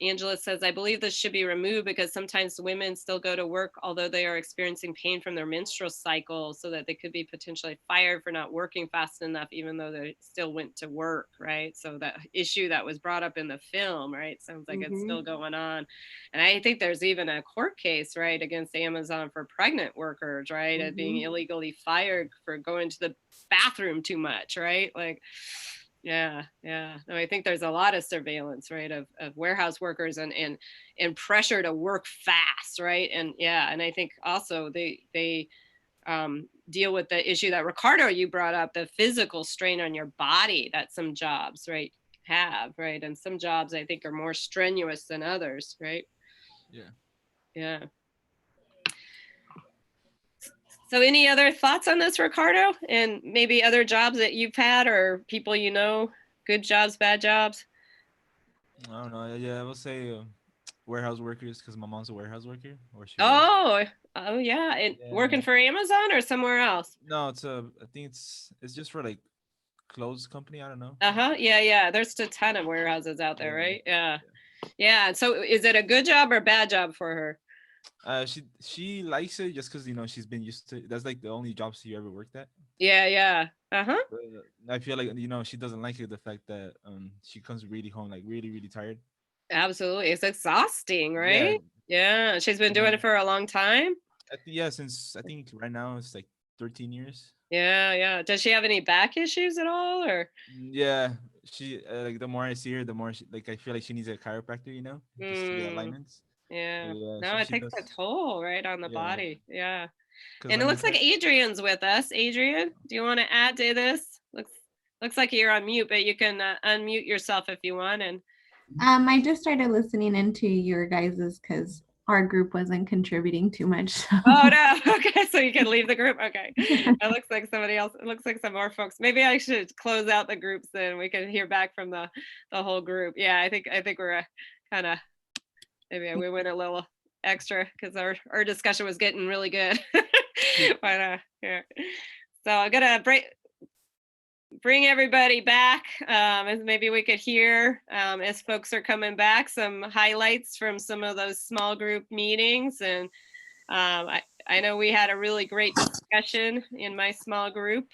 Angela says, I believe this should be removed because sometimes women still go to work, although they are experiencing pain from their menstrual cycle, so that they could be potentially fired for not working fast enough, even though they still went to work, right? So that issue that was brought up in the film, right? Sounds like it's still going on. And I think there's even a court case, right, against Amazon for pregnant workers, right? As being illegally fired for going to the bathroom too much, right? Like, yeah. No, I think there's a lot of surveillance, right, of warehouse workers and pressure to work fast, right? And yeah, and I think also they deal with the issue that Ricardo, you brought up, the physical strain on your body that some jobs, right, have, right? And some jobs I think are more strenuous than others, right? Yeah. So any other thoughts on this, Ricardo? And maybe other jobs that you've had or people you know, good jobs, bad jobs? I don't know. Yeah, I will say warehouse workers because my mom's a warehouse worker. Or she Oh yeah. And Yeah. working for Amazon or somewhere else? No, I think it's just for like clothes company. I don't know. Yeah. There's a ton of warehouses out there, right? Yeah. So is it a good job or bad job for her? She likes it just because she's been used to. That's like the only job she ever worked at. Yeah. I feel like she doesn't like it, the fact that she comes really home like really tired. Absolutely, it's exhausting, right? Yeah. She's been doing it for a long time. Since I think right now it's like 13 years. Yeah. Does she have any back issues at all, or? Yeah, she like the more I see her, the more I feel like she needs a chiropractor, just to get alignments. Yeah. Yeah, No, it takes a toll, right, on the body. Yeah. And it looks like Adrian's with us. Adrian, do you want to add to this? Looks like you're on mute, but you can unmute yourself if you want. And I just started listening into your guys's because our group wasn't contributing too much. So. Oh no. Okay, so you can leave the group. Okay. It looks like somebody else. It looks like some more folks. Maybe I should close out the groups then we can hear back from the whole group. Yeah, I think we're kind of maybe we went a little extra because our discussion was getting really good. But yeah. So I'm gonna bring everybody back, as maybe we could hear as folks are coming back some highlights from some of those small group meetings. And I know we had a really great discussion in my small group.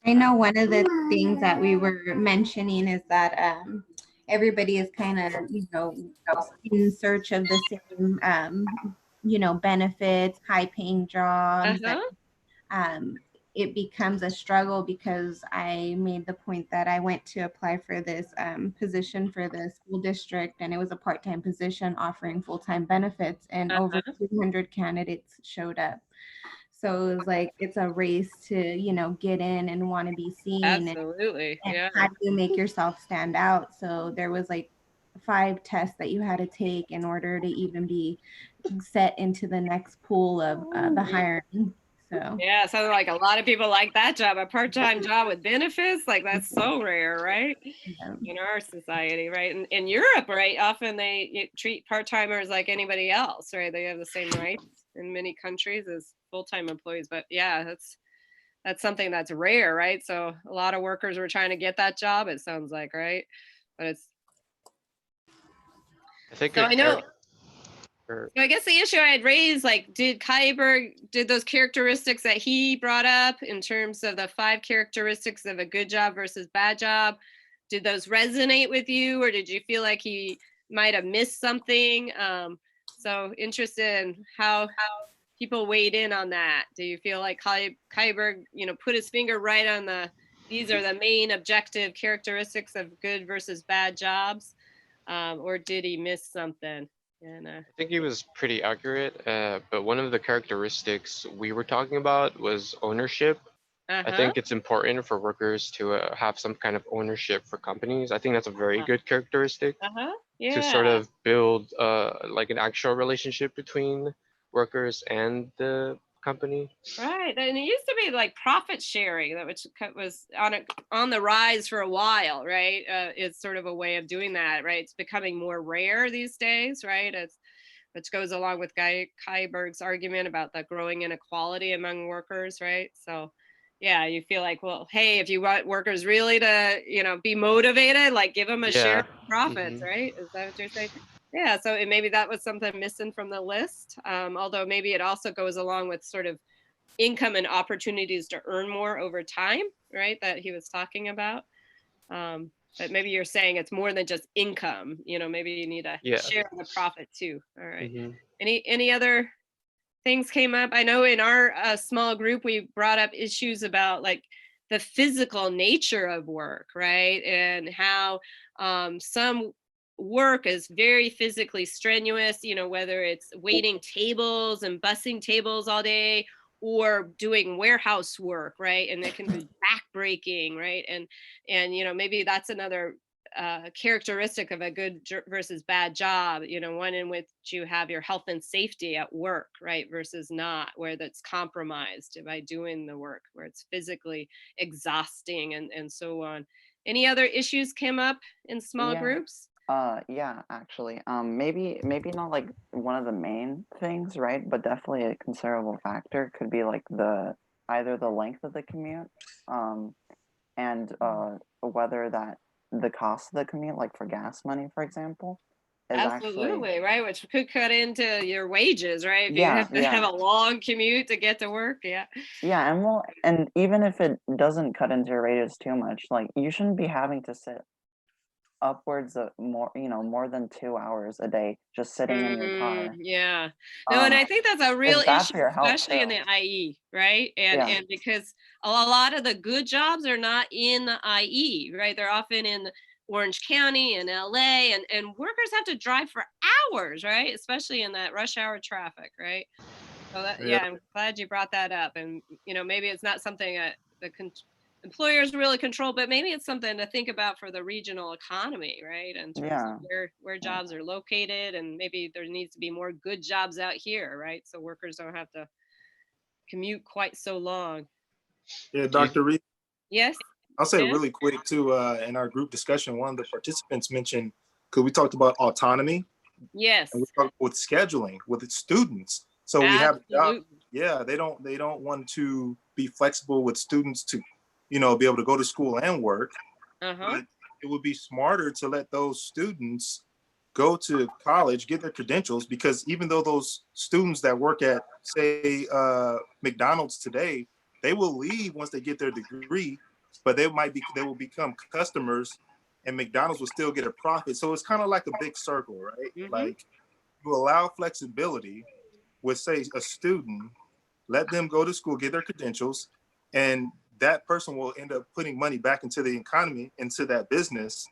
I know one of the things that we were mentioning is that everybody is kind of in search of the same benefits, high paying jobs. And, it becomes a struggle because I made the point that I went to apply for this position for the school district, and it was a part-time position offering full-time benefits, and over 200 candidates showed up. So it was like it's a race to get in and want to be seen. Absolutely. And how do you make yourself stand out? So there was like 5 tests that you had to take in order to even be set into the next pool of the hiring. So. Yeah, sounds like a lot of people like that job, a part-time job with benefits. Like that's so rare, right? In our society, right? And in Europe, right? Often they treat part-timers like anybody else, right? They have the same rights in many countries as full-time employees. But yeah, that's something that's rare, right? So a lot of workers were trying to get that job, it sounds like, right? But it's. I know. So I guess the issue I had raised, like, did Kaiberg, did those characteristics that he brought up in terms of the 5 characteristics of a good job versus bad job, did those resonate with you, or did you feel like he might have missed something? So interested in how people weighed in on that. Do you feel like Kaiberg, put his finger right on these are the main objective characteristics of good versus bad jobs, or did he miss something? I think he was pretty accurate, but one of the characteristics we were talking about was ownership. I think it's important for workers to have some kind of ownership for companies. I think that's a very good characteristic Yeah. to sort of build like an actual relationship between workers and the company. Right, and it used to be like profit sharing, that which was on the rise for a while, right? It's sort of a way of doing that, right? It's becoming more rare these days, right? Which goes along with Guy Kaiberg's argument about the growing inequality among workers, right? So, yeah, you feel like, well, hey, if you want workers really to, be motivated, like give them a share of profits, right? Is that what you're saying? Yeah, so maybe that was something missing from the list. Although maybe it also goes along with sort of income and opportunities to earn more over time, right? That he was talking about. But maybe you're saying it's more than just income. Maybe you need a share of the profit too. All right. Any other things came up? I know in our small group we brought up issues about like the physical nature of work, right? And how some work is very physically strenuous, whether it's waiting tables and bussing tables all day, or doing warehouse work, right? And it can be backbreaking, right? And maybe that's another characteristic of a good versus bad job, one in which you have your health and safety at work, right? Versus not, where that's compromised by doing the work, where it's physically exhausting and so on. Any other issues came up in small groups? Yeah, actually, maybe not like one of the main things, right? But definitely a considerable factor could be like either the length of the commute, and whether that the cost of the commute, like for gas money, for example, is Absolutely, right? Which could cut into your wages, right? If you Yeah, have to have a long commute to get to work, yeah. Yeah, and even if it doesn't cut into your wages too much, like you shouldn't be having to sit upwards of more than 2 hours a day just sitting in your car. Yeah. No, and I think that's a real It's bad issue, for your health especially in too. the IE, right? And Yeah. and because a lot of the good jobs are not in the IE, right? They're often in Orange County and LA, and workers have to drive for hours, right? Especially in that rush hour traffic, right? So Yeah. I'm glad you brought that up. And maybe it's not something the employers really control, but maybe it's something to think about for the regional economy, right? In terms of where jobs are located, and maybe there needs to be more good jobs out here, right? So workers don't have to commute quite so long. Yeah, Dr. Reed. Yes. I'll say Yes? really quick too, in our group discussion, one of the participants mentioned, because we talked about autonomy. Yes. And we talked with scheduling with its students. So we have a job. Absolutely. Yeah, they don't want to be flexible with students to, be able to go to school and work. But it would be smarter to let those students go to college, get their credentials, because even though those students that work at, say, McDonald's today, they will leave once they get their degree, but they will become customers, and McDonald's will still get a profit. So it's kind of like a big circle, right? Like you allow flexibility with, say, a student, let them go to school, get their credentials, and that person will end up putting money back into the economy, into that business,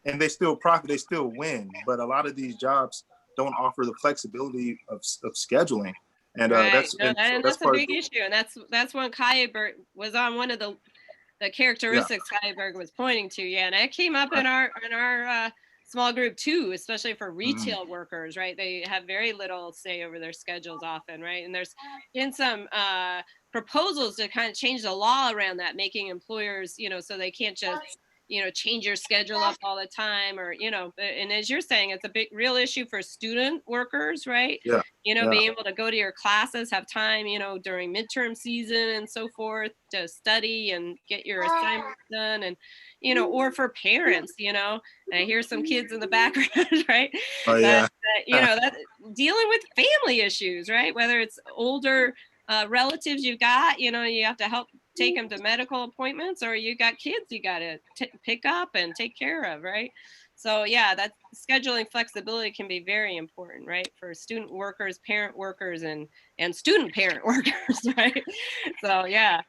and they still profit, they still win. But a lot of these jobs don't offer the flexibility of scheduling. And Right. that's a big issue. And that's when Kaiberg was on one of the characteristics Kaiberg was pointing to. Yeah. And that came up in our small group too, especially for retail workers, right? They have very little say over their schedules often, right? And there's been some proposals to kind of change the law around that, making employers, so they can't just change your schedule up all the time, or and as you're saying, it's a big real issue for student workers, right? Being able to go to your classes, have time during midterm season and so forth to study and get your assignments done, and or for parents, and I hear some kids in the background, right? Oh yeah. That dealing with family issues, right? Whether it's older relatives you've got, you have to help take them to medical appointments, or you got kids you got to pick up and take care of, right? So yeah, that scheduling flexibility can be very important, right, for student workers, parent workers, and student parent workers, right? So yeah,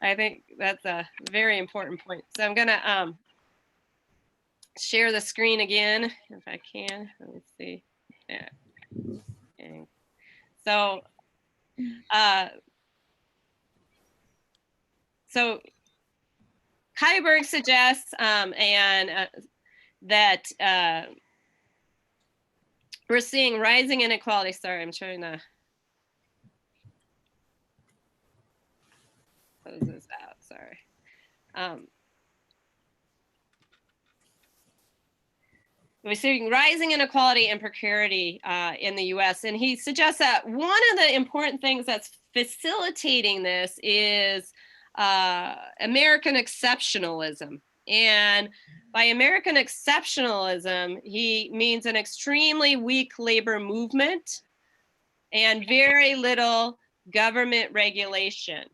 I think that's a very important point. So I'm gonna share the screen again if I can. Let me see. Yeah. Okay. So So Kyeburg suggests that we're seeing rising inequality. Sorry, I'm trying to close this out. Sorry. We're seeing rising inequality and precarity in the US. And he suggests that one of the important things that's facilitating this is American exceptionalism. And by American exceptionalism, he means an extremely weak labor movement and very little government regulation.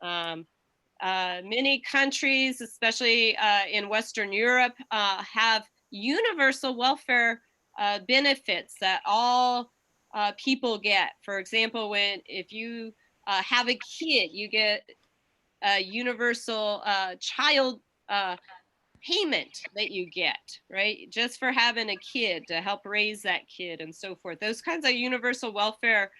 Many countries, especially in Western Europe, have universal welfare benefits that all people get. For example, if you have a kid, you get a universal child payment that you get, right? Just for having a kid, to help raise that kid and so forth. Those kinds of universal welfare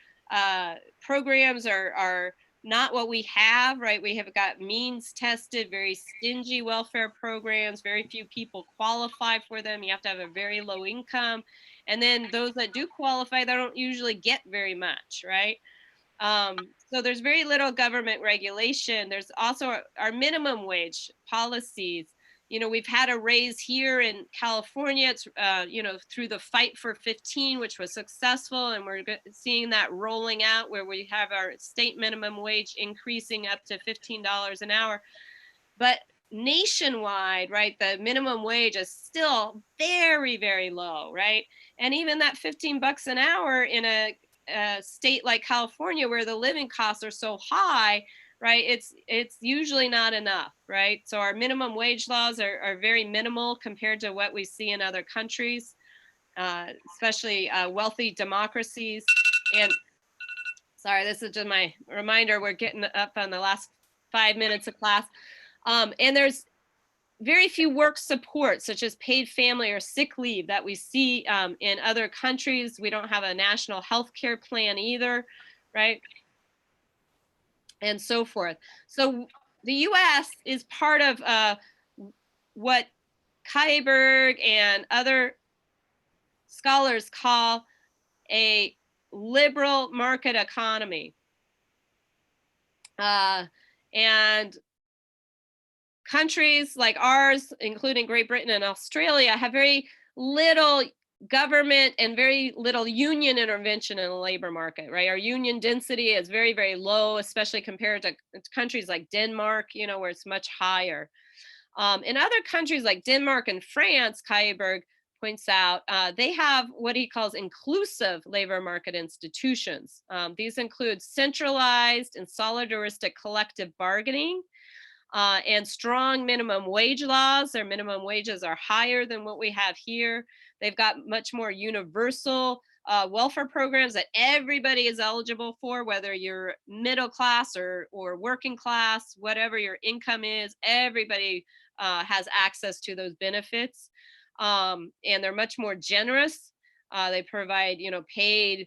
programs are not what we have, right? We have got means tested, very stingy welfare programs. Very few people qualify for them. You have to have a very low income. And then those that do qualify, they don't usually get very much, right? So there's very little government regulation. There's also our minimum wage policies. You know, we've had a raise here in California. It's, you know, through the Fight for 15, which was successful. And we're seeing that rolling out where we have our state minimum wage increasing up to $15 an hour. But nationwide, right, the minimum wage is still very, very low, right? And even that 15 bucks an hour in a state like California, where the living costs are so high, right, it's usually not enough, right? So our minimum wage laws are very minimal compared to what we see in other countries, especially wealthy democracies. And sorry, this is just my reminder, we're getting up on the last 5 minutes of class. And there's very few work support, such as paid family or sick leave, that we see in other countries. We don't have a national health care plan either, right? And so forth. So the US is part of what Kyeburg and other scholars call a liberal market economy. And countries like ours, including Great Britain and Australia, have very little government and very little union intervention in the labor market, right? Our union density is very, very low, especially compared to countries like Denmark, you know, where it's much higher. In other countries like Denmark and France, Kyeburg points out, they have what he calls inclusive labor market institutions. These include centralized and solidaristic collective bargaining, and strong minimum wage laws. Their minimum wages are higher than what we have here. They've got much more universal welfare programs that everybody is eligible for, whether you're middle class or working class, whatever your income is, everybody has access to those benefits. And they're much more generous. They provide, you know, paid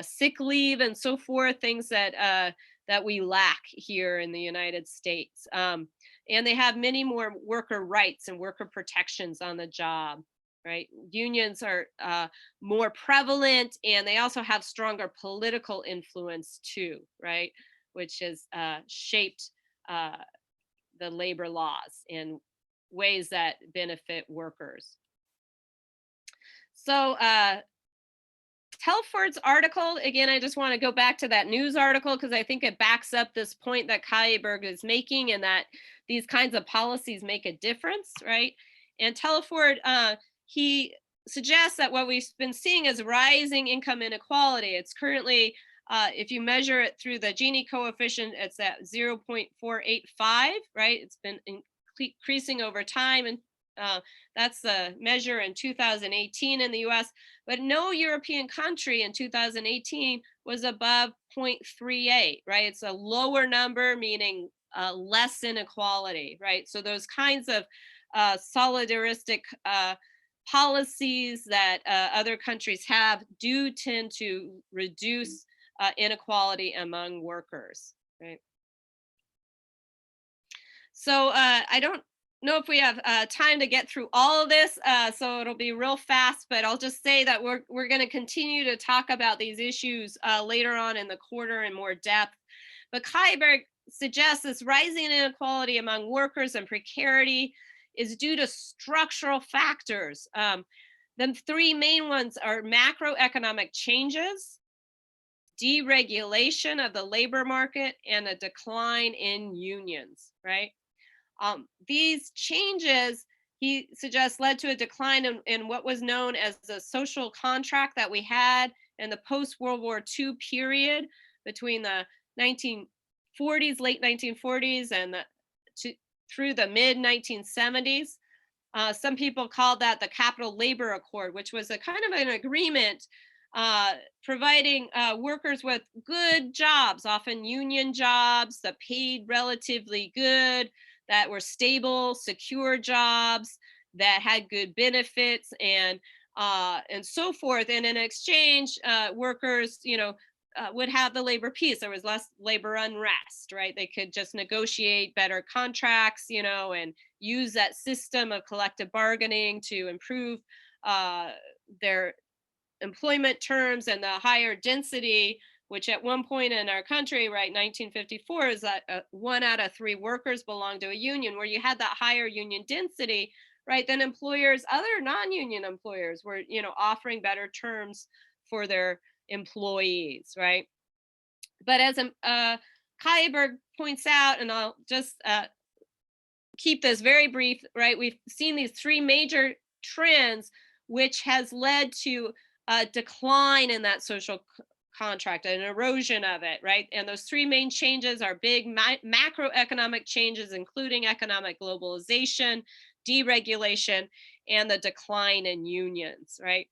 sick leave and so forth, things that we lack here in the United States. And they have many more worker rights and worker protections on the job, right? Unions are more prevalent, and they also have stronger political influence too, right? Which has shaped the labor laws in ways that benefit workers. So Telford's article, again, I just want to go back to that news article because I think it backs up this point that Kyeburg is making, and that these kinds of policies make a difference, right? And Telford, he suggests that what we've been seeing is rising income inequality. It's currently, if you measure it through the Gini coefficient, it's at 0.485, right? It's been increasing over time, and that's the measure in 2018 in the US, but no European country in 2018 was above 0.38, right? It's a lower number, meaning less inequality, right? So those kinds of solidaristic policies that other countries have do tend to reduce inequality among workers, right? So I don't know if we have time to get through all of this, so it'll be real fast, but I'll just say that we're going to continue to talk about these issues later on in the quarter in more depth. But Kaiberg suggests this rising inequality among workers and precarity is due to structural factors. The three main ones are macroeconomic changes, deregulation of the labor market, and a decline in unions, right? These changes, he suggests, led to a decline in what was known as the social contract that we had in the post-World War II period between the 1940s, late 1940s, and through the mid 1970s. Some people called that the Capital Labor Accord, which was a kind of an agreement providing workers with good jobs, often union jobs that paid relatively good, that were stable, secure jobs, that had good benefits, and so forth. And in exchange, workers, would have the labor peace. There was less labor unrest, right? They could just negotiate better contracts, and use that system of collective bargaining to improve their employment terms. And the higher density, which at one point in our country, right, 1954, is that 1 out of 3 workers belonged to a union, where you had that higher union density, right? Then employers, other non-union employers, were, offering better terms for their employees, right? But as Kaiberg points out, and I'll just keep this very brief, right? We've seen these 3 major trends, which has led to a decline in that social contract, an erosion of it, right? And those 3 main changes are big macroeconomic changes, including economic globalization, deregulation, and the decline in unions, right?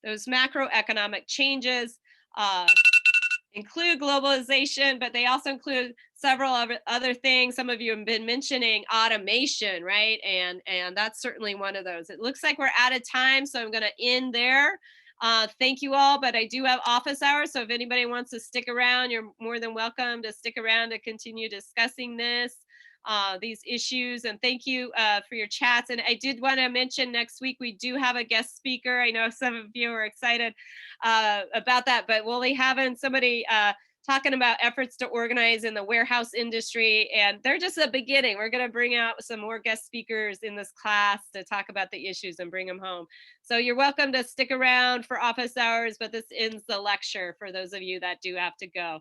Those macroeconomic changes include globalization, but they also include several other things. Some of you have been mentioning automation, right? And that's certainly one of those. It looks like we're out of time, so I'm going to end there. Thank you all, but I do have office hours, so if anybody wants to stick around, you're more than welcome to stick around to continue discussing these issues. And thank you for your chats. And I did want to mention next week we do have a guest speaker. I know some of you are excited about that, but we'll be having somebody talking about efforts to organize in the warehouse industry, and they're just the beginning. We're going to bring out some more guest speakers in this class to talk about the issues and bring them home. So you're welcome to stick around for office hours, but this ends the lecture for those of you that do have to go.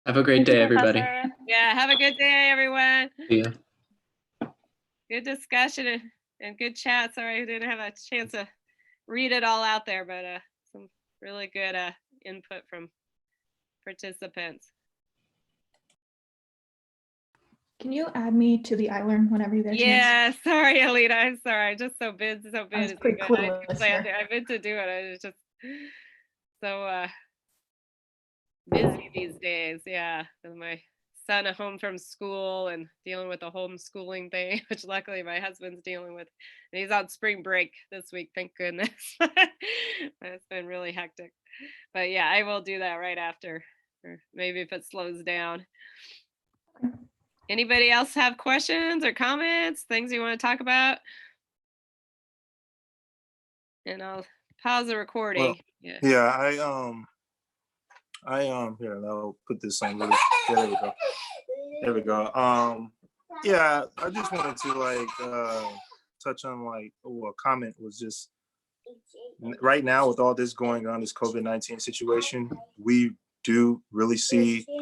Have a great day, everybody. Yeah, have a good day, everyone. See ya. Good discussion and good chat. Sorry I didn't have a chance to read it all out there, but some really good input from participants. Can you add me to the iLearn whenever you get a chance? Yeah, sorry, Alita. I'm sorry. I'm just so busy. I was pretty clueless here. I meant to do it. I was just so busy these days. Yeah, with my son at home from school and dealing with the homeschooling thing, which luckily my husband's dealing with. And he's on spring break this week, thank goodness. It's been really hectic. But yeah, I will do that right after, or maybe if it slows down. Anybody else have questions or comments, things you want to talk about? And I'll pause the recording. Well, yeah, here, I'll put this on. There we go. There we go. Yeah, I just wanted to touch on a comment was just right now with all this going on, this COVID-19 situation, we do really see